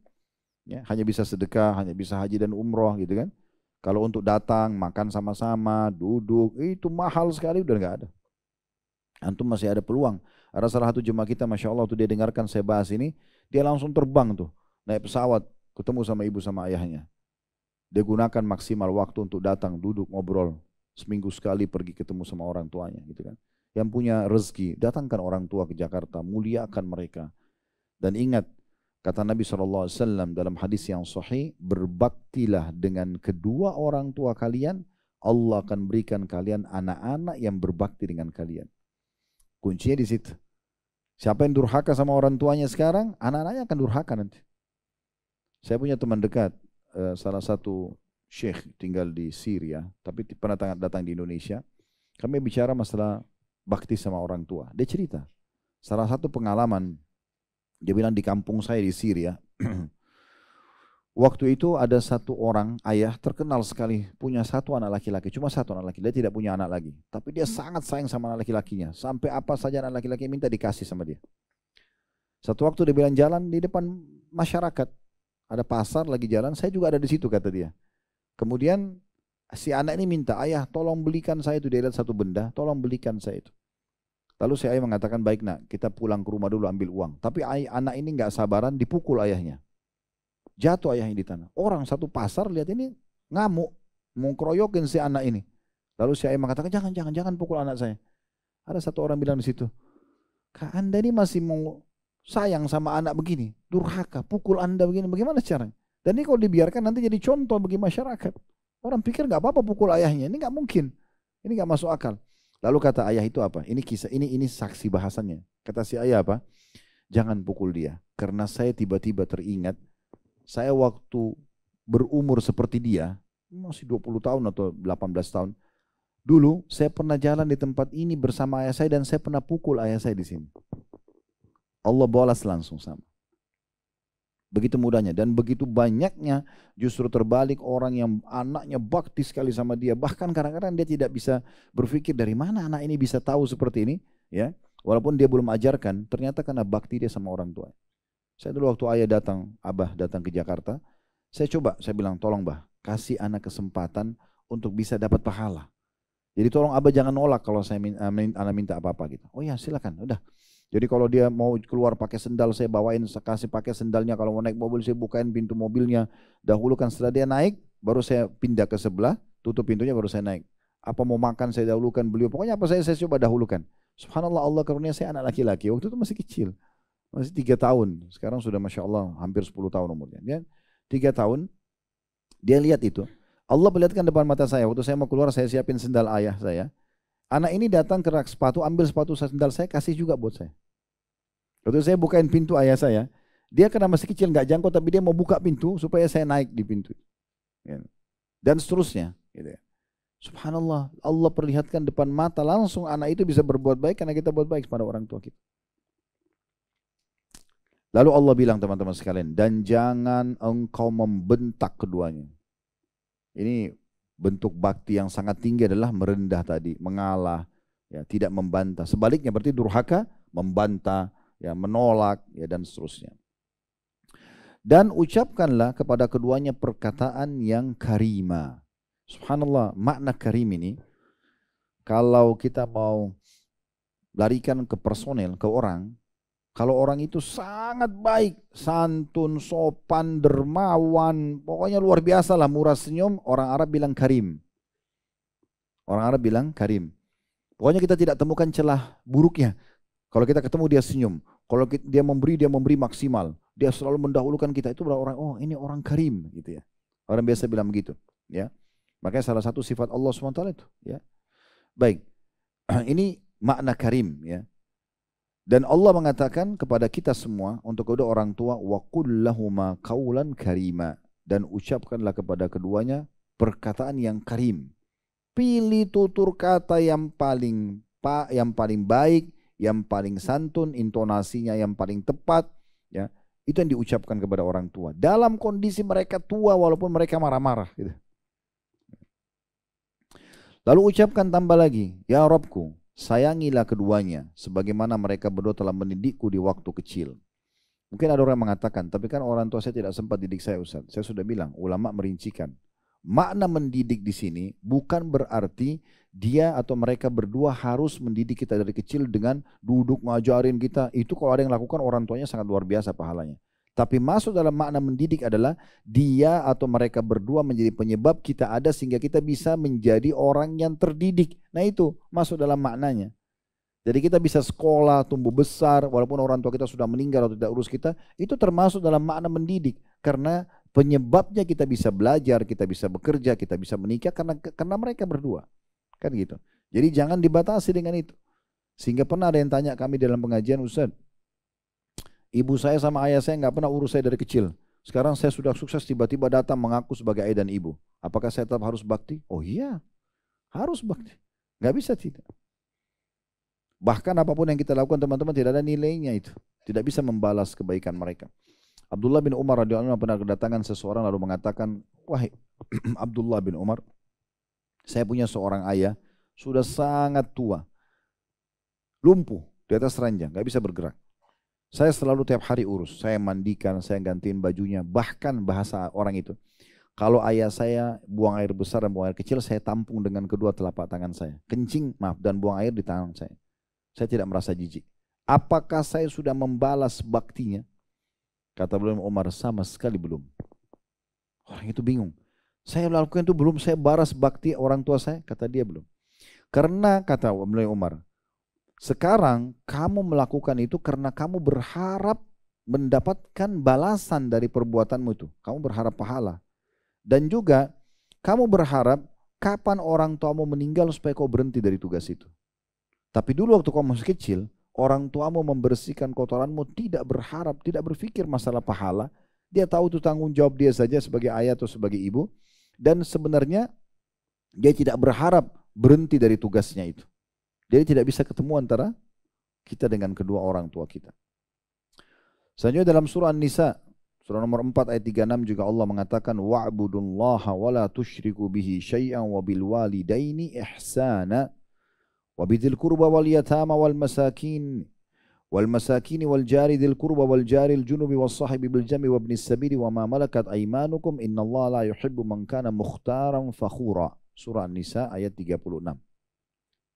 Ya, hanya bisa sedekah, hanya bisa haji dan umroh gitu kan. Kalau untuk datang, makan sama-sama, duduk, itu mahal sekali, udah nggak ada. Antum masih ada peluang. Ada salah satu jemaah kita, Masya Allah, tuh dia dengarkan saya bahas ini, dia langsung terbang tuh, naik pesawat, ketemu sama ibu sama ayahnya. Dia gunakan maksimal waktu untuk datang, duduk, ngobrol. Seminggu sekali pergi ketemu sama orang tuanya gitu kan. Yang punya rezeki, datangkan orang tua ke Jakarta, muliakan mereka. Dan ingat, kata Nabi SAW dalam hadis yang sahih, berbaktilah dengan kedua orang tua kalian, Allah akan berikan kalian anak-anak yang berbakti dengan kalian. Kuncinya di situ. Siapa yang durhaka sama orang tuanya sekarang, anak-anaknya akan durhaka nanti. Saya punya teman dekat, salah satu syekh tinggal di Syria, tapi pernah datang di Indonesia. Kami bicara masalah bakti sama orang tua. Dia cerita, salah satu pengalaman, dia bilang di kampung saya di Syria, waktu itu ada satu orang ayah terkenal sekali, punya satu anak laki-laki, cuma satu anak laki, dia tidak punya anak lagi. Tapi dia sangat sayang sama anak laki-lakinya, sampai apa saja anak laki-laki minta dikasih sama dia. Satu waktu dia bilang jalan di depan masyarakat, ada pasar lagi jalan, saya juga ada di situ kata dia. Kemudian si anak ini minta, ayah tolong belikan saya itu, dia lihat satu benda, tolong belikan saya itu. Lalu si ayah mengatakan, baik nak, kita pulang ke rumah dulu ambil uang. Tapi anak ini nggak sabaran, dipukul ayahnya. Jatuh ayahnya di tanah. Orang satu pasar lihat ini ngamuk, mau keroyokin si anak ini. Lalu si ayah mengatakan, jangan pukul anak saya. Ada satu orang bilang di situ, Kak Anda ini masih mau sayang sama anak begini, durhaka, pukul Anda begini, bagaimana caranya? Dan ini kalau dibiarkan nanti jadi contoh bagi masyarakat. Orang pikir nggak apa-apa pukul ayahnya, ini nggak mungkin, ini nggak masuk akal. Lalu kata ayah itu apa? Ini kisah, ini saksi bahasannya. Kata si ayah apa? Jangan pukul dia, karena saya tiba-tiba teringat, saya waktu berumur seperti dia, masih 20 tahun atau 18 tahun, dulu saya pernah jalan di tempat ini bersama ayah saya dan saya pernah pukul ayah saya di sini. Allah balas langsung sama. Begitu mudahnya dan begitu banyaknya justru terbalik orang yang anaknya bakti sekali sama dia. Bahkan kadang-kadang dia tidak bisa berpikir dari mana anak ini bisa tahu seperti ini. Ya, walaupun dia belum ajarkan, ternyata karena bakti dia sama orang tua. Saya dulu waktu abah datang ke Jakarta, saya bilang tolong bah, kasih anak kesempatan untuk bisa dapat pahala. Jadi tolong abah jangan nolak kalau saya anak minta apa-apa gitu. Oh ya silakan, udah. Jadi kalau dia mau keluar pakai sendal, saya bawain, saya kasih pakai sendalnya. Kalau mau naik mobil, saya bukain pintu mobilnya. Dahulukan setelah dia naik, baru saya pindah ke sebelah, tutup pintunya baru saya naik. Apa mau makan, saya dahulukan beliau. Pokoknya apa saya coba dahulukan. Subhanallah, Allah karunia saya anak laki-laki. Waktu itu masih kecil, masih 3 tahun. Sekarang sudah Masya Allah hampir 10 tahun umurnya. Dia 3 tahun, dia lihat itu. Allah perlihatkan depan mata saya. Waktu saya mau keluar, saya siapin sendal ayah saya. Anak ini datang ke rak sepatu, ambil sepatu sandal saya, kasih juga buat saya. Waktu saya bukain pintu ayah saya, dia karena masih kecil nggak jangkau, tapi dia mau buka pintu supaya saya naik di pintu. Dan seterusnya. Gitu ya. Subhanallah, Allah perlihatkan depan mata langsung anak itu bisa berbuat baik karena kita buat baik kepada orang tua kita. Lalu Allah bilang teman-teman sekalian, dan jangan engkau membentak keduanya. Ini bentuk bakti yang sangat tinggi adalah merendah tadi, mengalah, ya, tidak membantah. Sebaliknya berarti durhaka, membantah, ya, menolak, ya, dan seterusnya. Dan ucapkanlah kepada keduanya perkataan yang karima. Subhanallah, makna karim ini, kalau kita mau larikan ke personel, ke orang, kalau orang itu sangat baik, santun, sopan, dermawan, pokoknya luar biasa lah, murah senyum, orang Arab bilang karim. Orang Arab bilang karim. Pokoknya kita tidak temukan celah buruknya. Kalau kita ketemu dia senyum. Kalau dia memberi maksimal. Dia selalu mendahulukan kita. Itu orang, oh ini orang karim gitu ya. Orang biasa bilang begitu. Ya. Makanya salah satu sifat Allah SWT itu. Ya. Baik. Ini makna karim ya. Dan Allah mengatakan kepada kita semua untuk kedua orang tua, wa qul lahuma qawlan karima, dan ucapkanlah kepada keduanya perkataan yang karim. Pilih tutur kata yang paling baik, yang paling santun, intonasinya yang paling tepat, ya. Itu yang diucapkan kepada orang tua. Dalam kondisi mereka tua walaupun mereka marah-marah gitu. Lalu ucapkan tambah lagi, ya Rabbku, sayangilah keduanya, sebagaimana mereka berdua telah mendidikku di waktu kecil. Mungkin ada orang yang mengatakan, tapi kan orang tua saya tidak sempat didik saya, Ustaz. Saya sudah bilang, ulama merincikan. Makna mendidik di sini bukan berarti dia atau mereka berdua harus mendidik kita dari kecil dengan duduk ngajarin kita. Itu kalau ada yang lakukan orang tuanya sangat luar biasa pahalanya. Tapi masuk dalam makna mendidik adalah dia atau mereka berdua menjadi penyebab kita ada sehingga kita bisa menjadi orang yang terdidik. Nah itu masuk dalam maknanya. Jadi kita bisa sekolah, tumbuh besar, walaupun orang tua kita sudah meninggal atau tidak urus kita, itu termasuk dalam makna mendidik. Karena penyebabnya kita bisa belajar, kita bisa bekerja, kita bisa menikah karena mereka berdua. Kan gitu. Jadi jangan dibatasi dengan itu. Sehingga pernah ada yang tanya kami dalam pengajian, Ustaz, ibu saya sama ayah saya nggak pernah urus saya dari kecil. Sekarang saya sudah sukses, tiba-tiba datang mengaku sebagai ayah dan ibu. Apakah saya tetap harus bakti? Oh iya, harus bakti. Nggak bisa tidak. Bahkan apapun yang kita lakukan teman-teman tidak ada nilainya itu. Tidak bisa membalas kebaikan mereka. Abdullah bin Umar radhiyallahu anhu pernah kedatangan seseorang lalu mengatakan, wahai Abdullah bin Umar, saya punya seorang ayah sudah sangat tua, lumpuh di atas ranjang, nggak bisa bergerak. Saya selalu tiap hari urus, saya mandikan, saya gantiin bajunya, bahkan bahasa orang itu, kalau ayah saya buang air besar dan buang air kecil, saya tampung dengan kedua telapak tangan saya, kencing, maaf, dan buang air di tangan saya. Saya tidak merasa jijik. Apakah saya sudah membalas baktinya? Kata beliau Umar, sama sekali belum. Orang itu bingung. Saya lakukan itu belum, saya balas bakti orang tua saya? Kata dia belum. Karena kata beliau Umar, sekarang kamu melakukan itu karena kamu berharap mendapatkan balasan dari perbuatanmu itu. Kamu berharap pahala. Dan juga kamu berharap kapan orang tuamu meninggal supaya kau berhenti dari tugas itu. Tapi dulu waktu kau masih kecil, orang tuamu membersihkan kotoranmu tidak berharap, tidak berpikir masalah pahala. Dia tahu itu tanggung jawab dia saja sebagai ayah atau sebagai ibu. Dan sebenarnya dia tidak berharap berhenti dari tugasnya itu. Jadi tidak bisa ketemu antara kita dengan kedua orang tua kita. Selanjutnya dalam surah An-Nisa, surah nomor 4 ayat 36 juga Allah mengatakan wa'budullaha wa la tusyriku bihi syai'an wa bil walidaini ihsana wa bidzil qurba wal yatama wal masakin wal jari dzil qurba wal jari al junubi was sahibi bil jambi wa ibnis sabili wa ma malakat aymanukum innallaha la yuhibbu man kana mukhtaran fakhura. Surah An-Nisa ayat 36.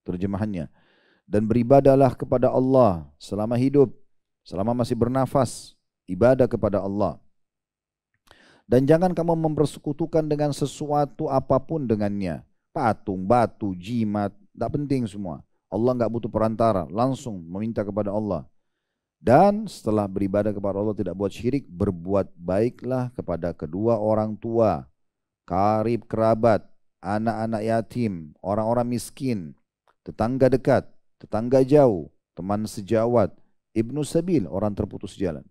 Terjemahannya, dan beribadahlah kepada Allah selama hidup, selama masih bernafas, ibadah kepada Allah. Dan jangan kamu mempersekutukan dengan sesuatu apapun dengannya. Patung, batu, jimat, tidak penting semua. Allah nggak butuh perantara, langsung meminta kepada Allah. Dan setelah beribadah kepada Allah tidak buat syirik, berbuat baiklah kepada kedua orang tua, karib kerabat, anak-anak yatim, orang-orang miskin, tetangga dekat, tetangga jauh, teman sejawat, ibnu sabil, orang terputus jalan,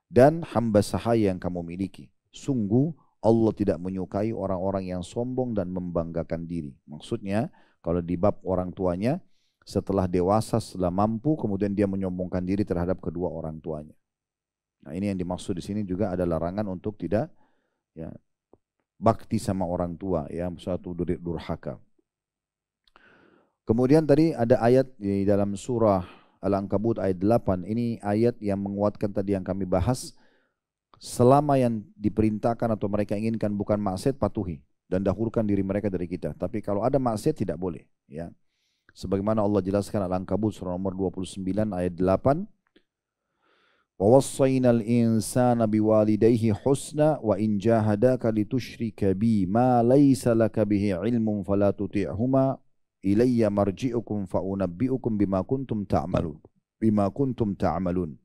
dan hamba sahaya yang kamu miliki. Sungguh Allah tidak menyukai orang-orang yang sombong dan membanggakan diri. Maksudnya kalau di bab orang tuanya, setelah dewasa, setelah mampu, kemudian dia menyombongkan diri terhadap kedua orang tuanya. Nah, ini yang dimaksud di sini juga ada larangan untuk tidak ya bakti sama orang tua, ya, suatu durhaka. Kemudian tadi ada ayat di dalam surah Al-Ankabut ayat 8. Ini ayat yang menguatkan tadi yang kami bahas. Selama yang diperintahkan atau mereka inginkan bukan maksiat, patuhi dan dahulukan diri mereka dari kita. Tapi kalau ada maksiat tidak boleh, ya. Sebagaimana Allah jelaskan Al-Ankabut surah nomor 29 ayat 8. Wa wassayna al-insana biwalidayhi husna wa in jahadaka litusyrika bi ma laysa laka bihi ilmun fala tuti'huma ilayya marji'ukum fa unabbi'ukum bima kuntum ta'malun.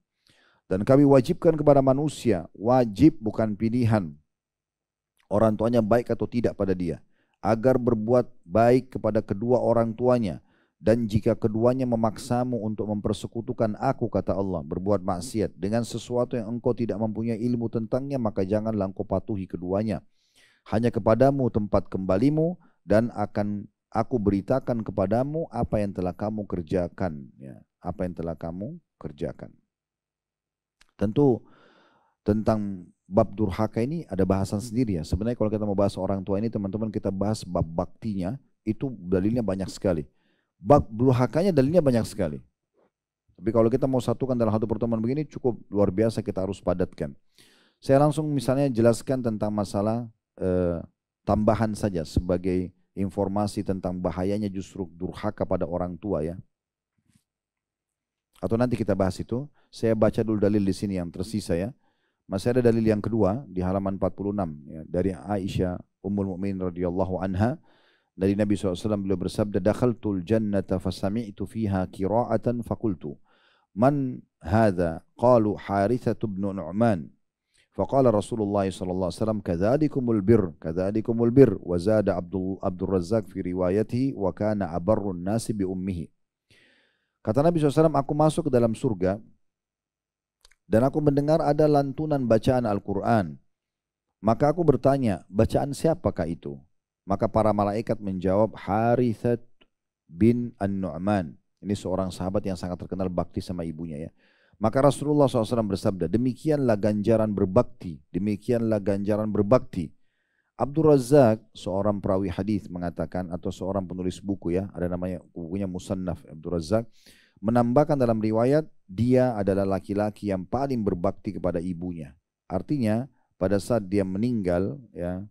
Dan kami wajibkan kepada manusia, wajib bukan pilihan, orang tuanya baik atau tidak pada dia, agar berbuat baik kepada kedua orang tuanya. Dan jika keduanya memaksamu untuk mempersekutukan aku, kata Allah, berbuat maksiat dengan sesuatu yang engkau tidak mempunyai ilmu tentangnya, maka janganlah engkau patuhi keduanya. Hanya kepadamu tempat kembalimu, dan akan aku beritakan kepadamu apa yang telah kamu kerjakan. Ya, apa yang telah kamu kerjakan. Tentu tentang bab durhaka ini ada bahasan sendiri ya. Sebenarnya kalau kita mau bahas orang tua ini, teman-teman, kita bahas bab baktinya, itu dalilnya banyak sekali. Bab durhakanya dalilnya banyak sekali. Tapi kalau kita mau satukan dalam satu pertemuan begini, cukup luar biasa, kita harus padatkan. Saya langsung misalnya jelaskan tentang masalah tambahan saja sebagai informasi tentang bahayanya justru durhaka pada orang tua, ya. Atau nanti kita bahas itu. Saya baca dulu dalil di sini yang tersisa, ya. Masih ada dalil yang kedua di halaman 46, ya, dari Aisyah Ummul Mukminin radhiyallahu anha. Dari Nabi SAW beliau bersabda, dakhaltul jannata fasami'tu fiha qira'atan faqultu man hadha, qalu Harithatu ibn Nu'man. Faqala Rasulullah SAW, kadzalikumul bir, wa zada Abdul Razzaq fi riwayatihi, wa kana abarrun nasi bi ummihi. Kata Nabi SAW, aku masuk ke dalam surga dan aku mendengar ada lantunan bacaan Al-Quran. Maka aku bertanya, bacaan siapakah itu? Maka para malaikat menjawab, Harithat bin An-Nu'man. Ini seorang sahabat yang sangat terkenal bakti sama ibunya, ya. Maka Rasulullah SAW bersabda, demikianlah ganjaran berbakti, demikianlah ganjaran berbakti. Abdul Razzaq, seorang perawi hadis, mengatakan, atau seorang penulis buku, ya, ada namanya bukunya Musannaf Abdul Razzaq, menambahkan dalam riwayat, dia adalah laki-laki yang paling berbakti kepada ibunya. Artinya pada saat dia meninggal, ya,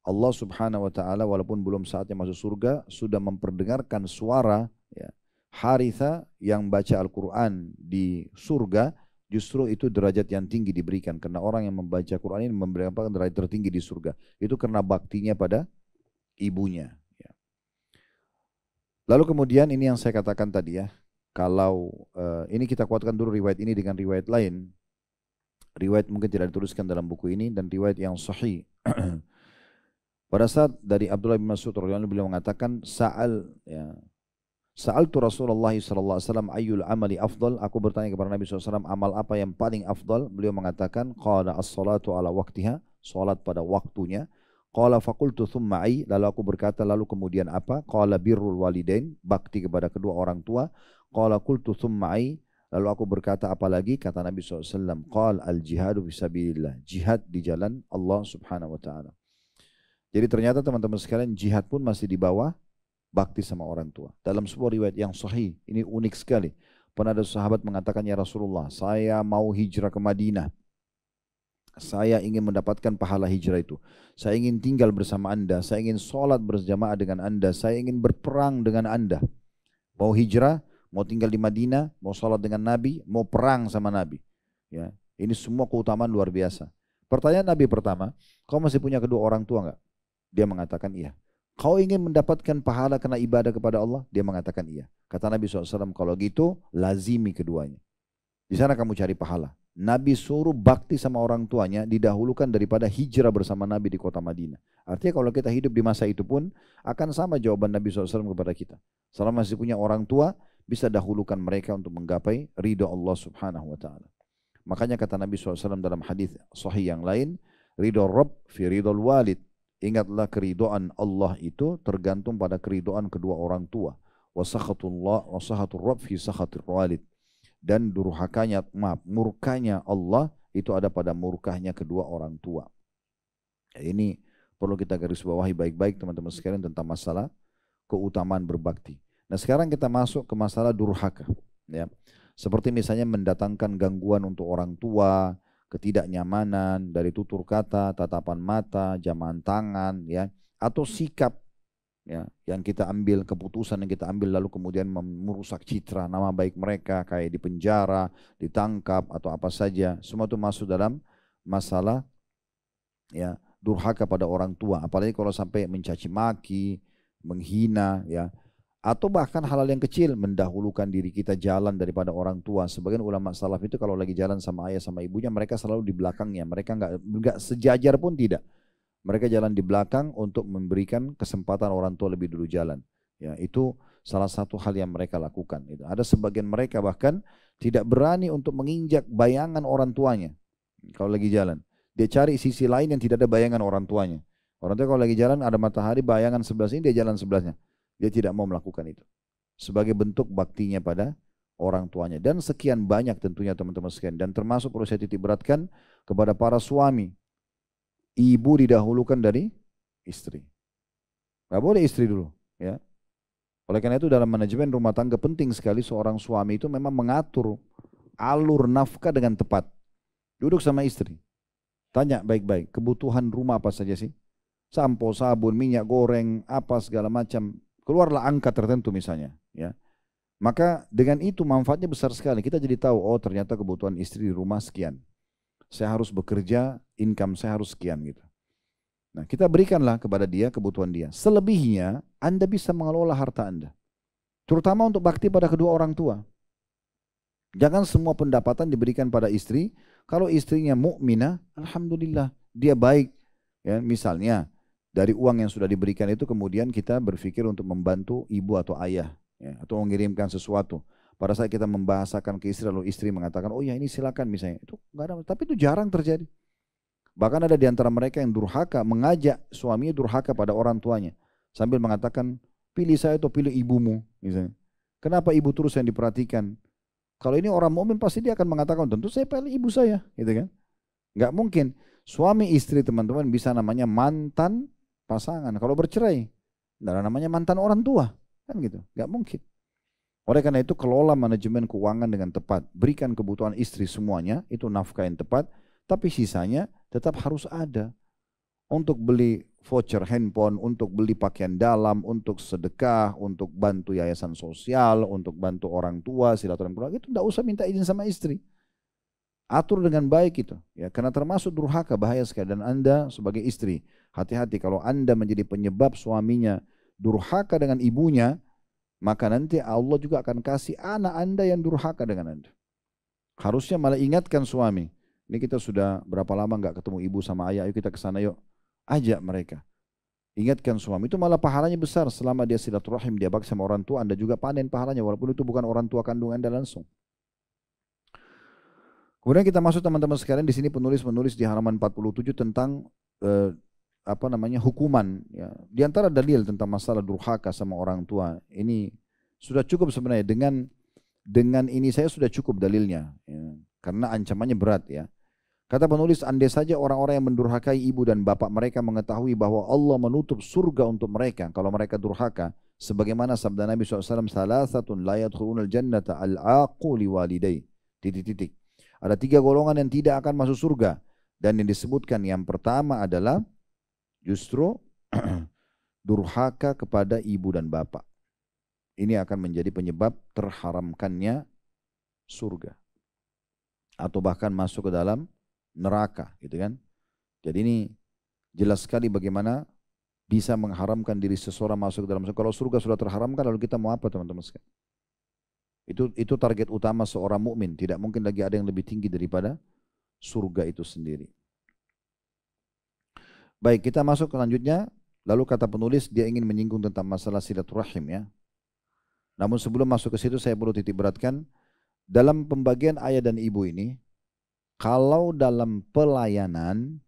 Allah Subhanahu wa taala walaupun belum saatnya masuk surga sudah memperdengarkan suara, ya, Haritha yang baca Al-Quran di surga. Justru itu derajat yang tinggi diberikan karena orang yang membaca Quran ini memberikan derajat tertinggi di surga. Itu karena baktinya pada ibunya, ya. Lalu kemudian ini yang saya katakan tadi, ya. Kalau ini kita kuatkan dulu riwayat ini dengan riwayat lain. Riwayat mungkin tidak dituliskan dalam buku ini dan riwayat yang sahih. Pada saat dari Abdullah bin Mas'ud radhiyallahu anhu beliau mengatakan Sa'altu Rasulullah sallallahu alaihi wasallam ayyul amali afdal, aku bertanya kepada Nabi SAW amal apa yang paling afdal. Beliau mengatakan qala as-salatu ala waqtiha, salat pada waktunya. Qala faqultu thumma ay, lalu aku berkata lalu kemudian apa? Qala birrul walidain, bakti kepada kedua orang tua. Qala qultu thumma ay, lalu aku berkata apa lagi? Kata Nabi SAW, qala al-jihadu fisabilillah, jihad di jalan Allah Subhanahu wa taala. Jadi ternyata teman-teman sekalian, jihad pun masih di bawah bakti sama orang tua. Dalam sebuah riwayat yang sahih, ini unik sekali. Pernah ada sahabat mengatakan, ya Rasulullah, saya mau hijrah ke Madinah. Saya ingin mendapatkan pahala hijrah itu. Saya ingin tinggal bersama Anda. Saya ingin sholat berjamaah dengan Anda. Saya ingin berperang dengan Anda. Mau hijrah, mau tinggal di Madinah, mau sholat dengan Nabi, mau perang sama Nabi. Ya, ini semua keutamaan luar biasa. Pertanyaan Nabi pertama, kau masih punya kedua orang tua enggak? Dia mengatakan iya. Kau ingin mendapatkan pahala karena ibadah kepada Allah? Dia mengatakan iya. Kata Nabi SAW, kalau gitu lazimi keduanya. Di sana kamu cari pahala. Nabi suruh bakti sama orang tuanya didahulukan daripada hijrah bersama Nabi di kota Madinah. Artinya kalau kita hidup di masa itu pun akan sama jawaban Nabi SAW kepada kita. Selama masih punya orang tua, bisa dahulukan mereka untuk menggapai ridha Allah Subhanahu wa taala. Makanya kata Nabi SAW dalam hadis sahih yang lain, ridha Rabb fi ridhal walid. Ingatlah keridhaan Allah itu tergantung pada keridhaan kedua orang tua. Wasakhatullah wasakhatur Rabb fi sakhatir walid. Dan durhakanya, murkanya Allah itu ada pada murkahnya kedua orang tua. Ini perlu kita garis bawahi baik-baik teman-teman sekalian tentang masalah keutamaan berbakti. Nah sekarang kita masuk ke masalah durhaka. Ya. Seperti misalnya mendatangkan gangguan untuk orang tua, ketidaknyamanan dari tutur kata, tatapan mata, jamaan tangan, ya, atau sikap, ya, yang kita ambil, keputusan yang kita ambil lalu kemudian merusak citra nama baik mereka, kayak di penjara, ditangkap atau apa saja, semua itu masuk dalam masalah, ya, durhaka pada orang tua, apalagi kalau sampai mencaci maki, menghina, ya, atau bahkan hal-hal yang kecil, mendahulukan diri kita jalan daripada orang tua. Sebagian ulama salaf itu kalau lagi jalan sama ayah sama ibunya, mereka selalu di belakangnya, mereka nggak sejajar pun tidak. Mereka jalan di belakang untuk memberikan kesempatan orang tua lebih dulu jalan. Ya, itu salah satu hal yang mereka lakukan. Ada sebagian mereka bahkan tidak berani untuk menginjak bayangan orang tuanya kalau lagi jalan. Dia cari sisi lain yang tidak ada bayangan orang tuanya. Orang tua kalau lagi jalan ada matahari, bayangan sebelah sini, dia jalan sebelahnya. Dia tidak mau melakukan itu. Sebagai bentuk baktinya pada orang tuanya. Dan sekian banyak tentunya teman-teman sekalian. Dan termasuk perlu saya titik beratkan kepada para suami. Ibu didahulukan dari istri. Gak boleh istri dulu. Ya. Oleh karena itu dalam manajemen rumah tangga penting sekali seorang suami itu memang mengatur alur nafkah dengan tepat. Duduk sama istri. Tanya baik-baik, kebutuhan rumah apa saja sih? Sampo, sabun, minyak goreng, apa segala macam. Keluarlah angka tertentu misalnya. Ya. Maka dengan itu manfaatnya besar sekali. Kita jadi tahu, oh ternyata kebutuhan istri di rumah sekian. Saya harus bekerja, income saya harus sekian gitu. Nah kita berikanlah kepada dia kebutuhan dia. Selebihnya Anda bisa mengelola harta Anda. Terutama untuk bakti pada kedua orang tua. Jangan semua pendapatan diberikan pada istri. Kalau istrinya mukminah, alhamdulillah dia baik. Ya, misalnya dari uang yang sudah diberikan itu kemudian kita berpikir untuk membantu ibu atau ayah, ya, atau mengirimkan sesuatu. Pada saat kita membahasakan ke istri lalu istri mengatakan, oh ya ini silakan misalnya, itu nggak ada, tapi itu jarang terjadi. Bahkan ada di antara mereka yang durhaka, mengajak suaminya durhaka pada orang tuanya sambil mengatakan, pilih saya atau pilih ibumu, misalnya. Kenapa ibu terus yang diperhatikan? Kalau ini orang mukmin pasti dia akan mengatakan, tentu saya pilih ibu saya, gitu kan? Nggak mungkin suami istri teman-teman bisa namanya mantan pasangan. Kalau bercerai, nggak ada namanya mantan orang tua, kan gitu? Nggak mungkin. Oleh karena itu kelola manajemen keuangan dengan tepat, berikan kebutuhan istri semuanya, itu nafkah yang tepat, tapi sisanya tetap harus ada untuk beli voucher handphone, untuk beli pakaian dalam, untuk sedekah, untuk bantu yayasan sosial, untuk bantu orang tua, silaturahmi keluarga, itu tidak usah minta izin sama istri. Atur dengan baik itu, ya, karena termasuk durhaka bahaya sekali. Dan Anda sebagai istri, hati-hati kalau Anda menjadi penyebab suaminya durhaka dengan ibunya, maka nanti Allah juga akan kasih anak Anda yang durhaka dengan Anda. Harusnya malah ingatkan suami. Ini kita sudah berapa lama nggak ketemu ibu sama ayah, ayo kita ke sana yuk. Ajak mereka. Ingatkan suami, itu malah pahalanya besar. Selama dia silaturahim, dia bakti sama orang tua, Anda juga panen pahalanya, walaupun itu bukan orang tua kandung Anda langsung. Kemudian kita masuk teman-teman sekalian, di sini penulis menulis di halaman 47 tentang hukuman. Ya. Di antara dalil tentang masalah durhaka sama orang tua, ini sudah cukup sebenarnya, dengan ini saya sudah cukup dalilnya, ya. Karena ancamannya berat, ya. Kata penulis, andai saja orang-orang yang mendurhakai ibu dan bapak mereka mengetahui bahwa Allah menutup surga untuk mereka kalau mereka durhaka, sebagaimana sabda Nabi SAW, salasatun la yadkhulunal jannata al-aqu liwalidayhi. Titik-titik. Ada 3 golongan yang tidak akan masuk surga. Dan yang disebutkan yang pertama adalah justru durhaka kepada ibu dan bapak. Ini akan menjadi penyebab terharamkannya surga. Atau bahkan masuk ke dalam neraka, gitu kan. Jadi ini jelas sekali bagaimana bisa mengharamkan diri seseorang masuk ke dalam surga. Kalau surga sudah terharamkan, lalu kita mau apa teman-teman sekalian? Itu target utama seorang mukmin. Tidak mungkin lagi ada yang lebih tinggi daripada surga itu sendiri. Baik, kita masuk ke selanjutnya. Lalu kata penulis, dia ingin menyinggung tentang masalah silaturahim, ya. Namun sebelum masuk ke situ saya perlu titik beratkan, dalam pembagian ayah dan ibu ini, kalau dalam pelayanan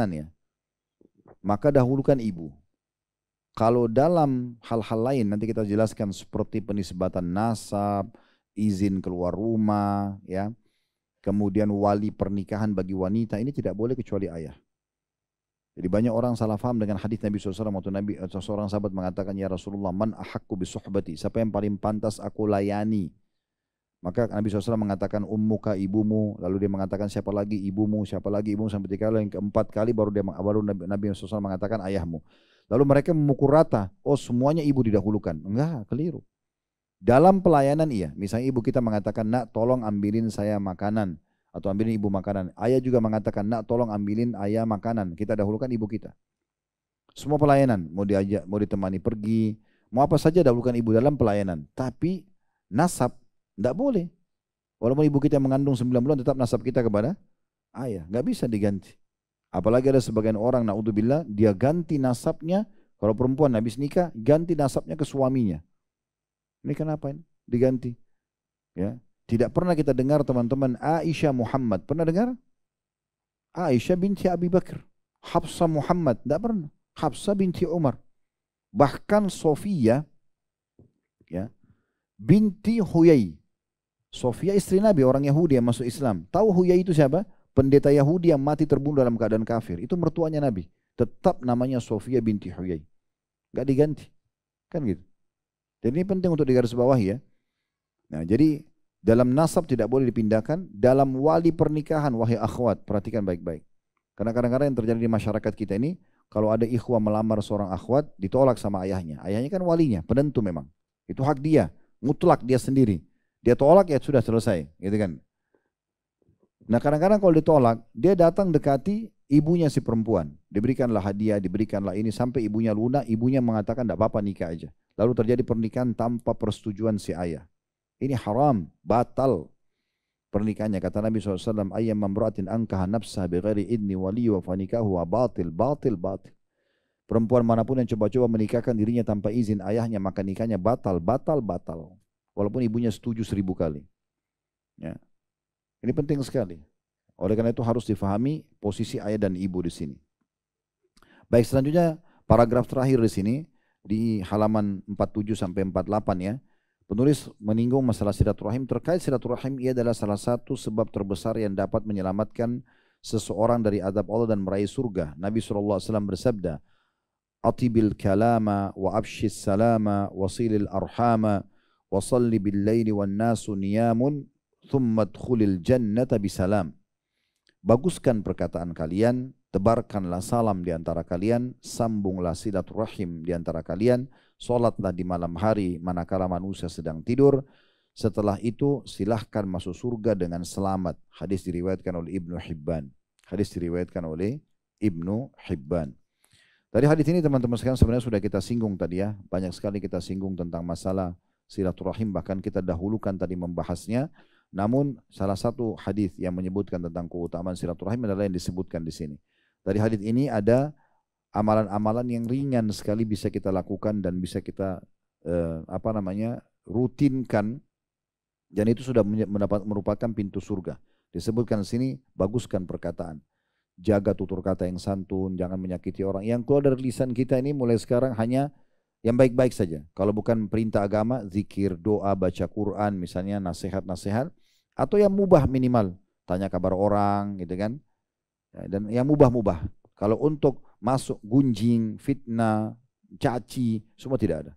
ya, maka dahulukan ibu. Kalau dalam hal-hal lain nanti kita jelaskan seperti penisbatan nasab, izin keluar rumah, ya, kemudian wali pernikahan bagi wanita, ini tidak boleh kecuali ayah. Jadi banyak orang salah faham dengan hadis Nabi SAW waktu Nabi atau seorang sahabat mengatakan, ya Rasulullah, man ahakku bisuhbati, siapa yang paling pantas aku layani? Maka Nabi SAW mengatakan ummuka, ibumu, lalu dia mengatakan siapa lagi ibumu, sampai 3 kali, yang keempat kali baru Nabi SAW mengatakan ayahmu. Lalu mereka memukul rata, oh semuanya ibu didahulukan. Enggak, keliru. Dalam pelayanan iya, misalnya ibu kita mengatakan, nak tolong ambilin saya makanan, atau ambilin ibu makanan. Ayah juga mengatakan, nak tolong ambilin ayah makanan. Kita dahulukan ibu kita. Semua pelayanan, mau diajak, mau ditemani pergi, mau apa saja dahulukan ibu dalam pelayanan. Tapi nasab, tidak boleh. Walaupun ibu kita mengandung 9 bulan, tetap nasab kita kepada ayah. Nggak bisa diganti. Apalagi ada sebagian orang, na'udzubillah, dia ganti nasabnya, kalau perempuan habis nikah, ganti nasabnya ke suaminya. Ini kenapa ini? Diganti. Ya. Tidak pernah kita dengar teman-teman Aisyah Muhammad. Pernah dengar? Aisyah binti Abi Bakar. Hafsah Muhammad. Tidak pernah. Hafsah binti Umar. Bahkan Sofia ya, binti Huyai. Sofia istri Nabi, orang Yahudi yang masuk Islam. Tahu Huyai itu siapa? Pendeta Yahudi yang mati terbunuh dalam keadaan kafir. Itu mertuanya Nabi. Tetap namanya Sofia binti Huyai. Gak diganti. Kan gitu. Jadi ini penting untuk digarisbawahi ya. Nah jadi dalam nasab tidak boleh dipindahkan, dalam wali pernikahan, wahai akhwat, perhatikan baik-baik. Karena kadang-kadang yang terjadi di masyarakat kita ini, kalau ada ikhwah melamar seorang akhwat, ditolak sama ayahnya. Ayahnya kan walinya, penentu memang. Itu hak dia, mutlak dia sendiri. Dia tolak ya sudah selesai, gitu kan. Nah kadang-kadang kalau ditolak, dia datang dekati ibunya si perempuan. Diberikanlah hadiah, diberikanlah ini, sampai ibunya lunak, ibunya mengatakan tidak apa-apa nikah aja. Lalu terjadi pernikahan tanpa persetujuan si ayah. Ini haram, batal pernikahannya. Kata Nabi SAW, ayyam mamra'atin ankaha nafsah bighairi idni wali wa fanikahu wa batil. Perempuan manapun yang coba-coba menikahkan dirinya tanpa izin ayahnya, maka nikahnya batal. Walaupun ibunya setuju 1000 kali. Ya. Ini penting sekali. Oleh karena itu harus difahami posisi ayah dan ibu di sini. Baik, selanjutnya paragraf terakhir di sini, di halaman 47 sampai 48 ya. Penulis menyinggung masalah silaturahim. Terkait silaturahim, ia adalah salah satu sebab terbesar yang dapat menyelamatkan seseorang dari azab Allah dan meraih surga. Nabi SAW bersabda, Atibil kalama wa abshis salama wasilil arhama wasalli bil layli wan nasu niyamun thumma dkhulil jannata bisalam. Baguskan perkataan kalian, tebarkanlah salam di antara kalian, sambunglah silaturahim di antara kalian, solatlah di malam hari manakala manusia sedang tidur. Setelah itu silahkan masuk surga dengan selamat. Hadis diriwayatkan oleh Ibnu Hibban. Dari hadis ini teman-teman sekalian sebenarnya sudah kita singgung tadi ya. Banyak sekali kita singgung tentang masalah silaturahim, bahkan kita dahulukan tadi membahasnya. Namun salah satu hadis yang menyebutkan tentang keutamaan silaturahim adalah yang disebutkan di sini. Dari hadis ini ada amalan-amalan yang ringan sekali bisa kita lakukan dan bisa kita rutinkan, dan itu sudah merupakan pintu surga. Disebutkan di sini, baguskan perkataan, jaga tutur kata yang santun, jangan menyakiti orang. Yang keluar dari lisan kita ini mulai sekarang hanya yang baik-baik saja. Kalau bukan perintah agama, zikir, doa, baca Quran, misalnya nasihat-nasihat, atau yang mubah minimal, tanya kabar orang, gitu kan. Dan yang mubah-mubah. Kalau untuk masuk gunjing, fitnah, caci, semua tidak ada.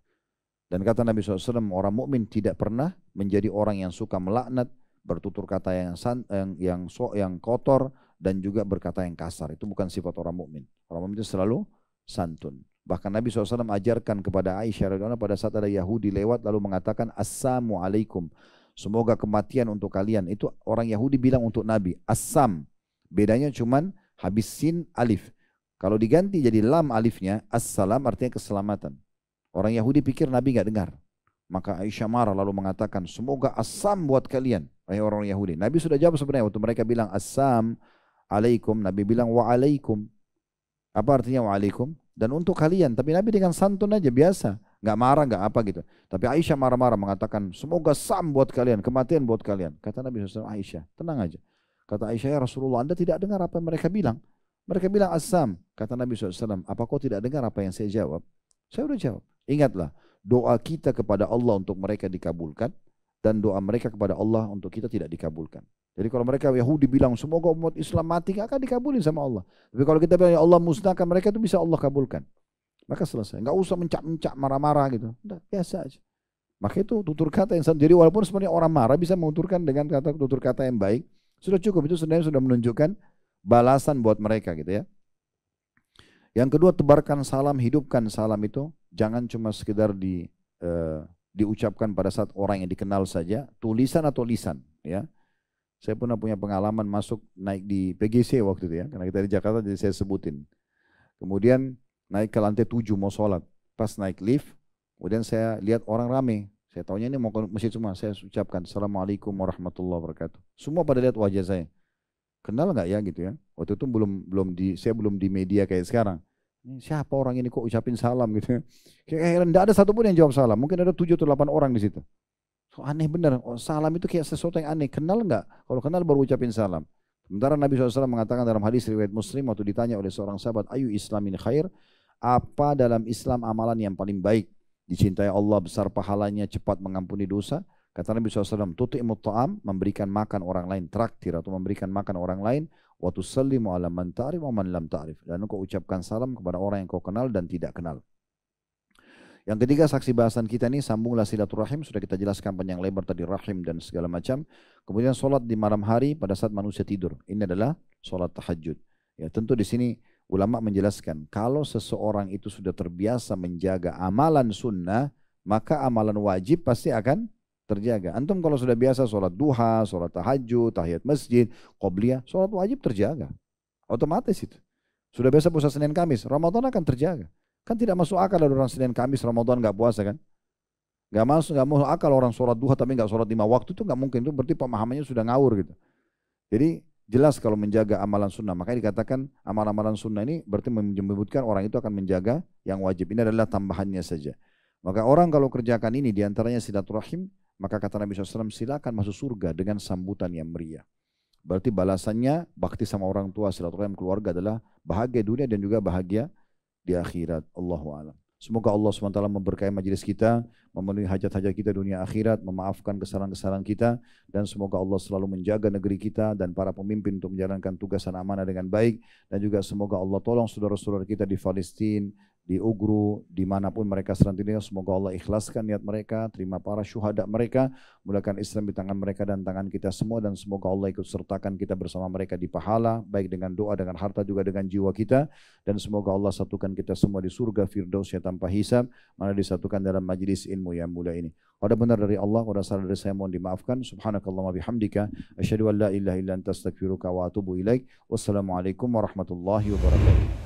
Dan kata Nabi SAW, orang mukmin tidak pernah menjadi orang yang suka melaknat, bertutur kata yang kotor, dan juga berkata yang kasar. Itu bukan sifat orang mukmin. Orang mukmin itu selalu santun. Bahkan Nabi SAW ajarkan kepada Aisyah radhiyallahu anha pada saat ada Yahudi lewat lalu mengatakan Assalamu alaikum, semoga kematian untuk kalian. Itu orang Yahudi bilang untuk Nabi Assam. Bedanya cuman habis sin alif. Kalau diganti jadi lam alifnya, Assalam artinya keselamatan. Orang Yahudi pikir Nabi nggak dengar. Maka Aisyah marah lalu mengatakan, semoga Assam buat kalian, wahai orang Yahudi. Nabi sudah jawab sebenarnya waktu mereka bilang Assam alaikum, Nabi bilang wa alaikum. Apa artinya wa alaikum? Dan untuk kalian, tapi Nabi dengan santun aja biasa, nggak marah, nggak apa gitu. Tapi Aisyah marah-marah mengatakan, semoga sam buat kalian, kematian buat kalian. Kata Nabi SAW, Aisyah, tenang aja. Kata Aisyah, ya Rasulullah, Anda tidak dengar apa yang mereka bilang. Mereka bilang assam. Kata Nabi SAW, apa kau tidak dengar apa yang saya jawab? Saya udah jawab. Ingatlah, doa kita kepada Allah untuk mereka dikabulkan, dan doa mereka kepada Allah untuk kita tidak dikabulkan. Jadi kalau mereka Yahudi bilang semoga umat Islam mati, nggak akan dikabulin sama Allah. Tapi kalau kita bilang ya Allah musnahkan mereka, itu bisa Allah kabulkan. Maka selesai. Nggak usah mencak-mencak, marah-marah gitu. Udah, biasa aja. Maka itu tutur kata yang jadi walaupun sebenarnya orang marah bisa menguturkan dengan kata tutur kata yang baik, sudah cukup. Itu sebenarnya sudah menunjukkan balasan buat mereka gitu ya. Yang kedua, tebarkan salam, hidupkan salam itu. Jangan cuma sekedar diucapkan pada saat orang yang dikenal saja, tulisan atau lisan ya. Saya pernah punya pengalaman naik di PGC waktu itu ya, karena kita di Jakarta jadi saya sebutin. Kemudian naik ke lantai 7 mau sholat. Pas naik lift, kemudian saya lihat orang rame. Saya tahunya ini mau ke masjid semua. Saya ucapkan Assalamualaikum warahmatullahi wabarakatuh. Semua pada lihat wajah saya. Kenal nggak ya gitu ya. Waktu itu saya belum di media kayak sekarang. Ini siapa orang ini kok ucapin salam gitu ya. Kayak enggak ada satupun yang jawab salam. Mungkin ada 7 atau 8 orang di situ. So, aneh benar. Oh, salam itu kayak sesuatu yang aneh. Kenal nggak? Kalau kenal baru ucapin salam. Sementara Nabi SAW mengatakan dalam hadis riwayat Muslim waktu ditanya oleh seorang sahabat, ayu islamin khair, apa dalam Islam amalan yang paling baik, dicintai Allah, besar pahalanya, cepat mengampuni dosa? Kata Nabi SAW, tuti'imut ta'am, memberikan makan orang lain, traktir atau memberikan makan orang lain, wa tusallimu ala man ta'rif wa man lam ta'rif, dan engkau ucapkan salam kepada orang yang kau kenal dan tidak kenal. Yang ketiga, saksi bahasan kita ini, sambunglah silaturahim. Sudah kita jelaskan panjang lebar tadi, rahim dan segala macam. Kemudian solat di malam hari pada saat manusia tidur. Ini adalah solat tahajud. Ya, tentu di sini ulama menjelaskan, kalau seseorang itu sudah terbiasa menjaga amalan sunnah, maka amalan wajib pasti akan terjaga. Antum kalau sudah biasa solat duha, solat tahajud, tahiyat masjid, qobliyah, solat wajib terjaga. Otomatis itu. Sudah biasa puasa Senin Kamis, Ramadan akan terjaga. Kan tidak masuk akal ada orang Senin Kamis Ramadan nggak puasa kan? Nggak masuk akal orang sholat duha tapi nggak sholat 5 waktu, itu nggak mungkin. Itu berarti pemahamannya sudah ngawur gitu. Jadi jelas kalau menjaga amalan sunnah, makanya dikatakan amalan-amalan sunnah ini berarti menyebutkan orang itu akan menjaga yang wajib. Ini adalah tambahannya saja. Maka orang kalau kerjakan ini diantaranya silaturahim, maka kata Nabi SAW, silakan masuk surga dengan sambutan yang meriah. Berarti balasannya bakti sama orang tua, silaturahim keluarga adalah bahagia dunia dan juga bahagia di akhirat. Allahu a'lam. Semoga Allah SWT memberkahi majelis kita, memenuhi hajat-hajat kita dunia akhirat, memaafkan kesalahan-kesalahan kita, dan semoga Allah selalu menjaga negeri kita dan para pemimpin untuk menjalankan tugas dan amanah dengan baik, dan juga semoga Allah tolong saudara-saudara kita di Palestina, di Ugru, dimanapun mereka sedang tinggal, semoga Allah ikhlaskan niat mereka, terima para syuhada mereka, mulakan Islam di tangan mereka dan tangan kita semua, dan semoga Allah ikut sertakan kita bersama mereka di pahala, baik dengan doa, dengan harta, juga dengan jiwa kita, dan semoga Allah satukan kita semua di surga Firdausnya tanpa hisab, mana disatukan dalam majlis ilmu yang mulia ini. Kalau ada benar dari Allah, kalau ada salah dari saya mohon dimaafkan. Subhanakallahumma bihamdika, asyhadu an la ilaha illa anta astaghfiruka wa atubu ilaik. Wassalamualaikum warahmatullahi wabarakatuh.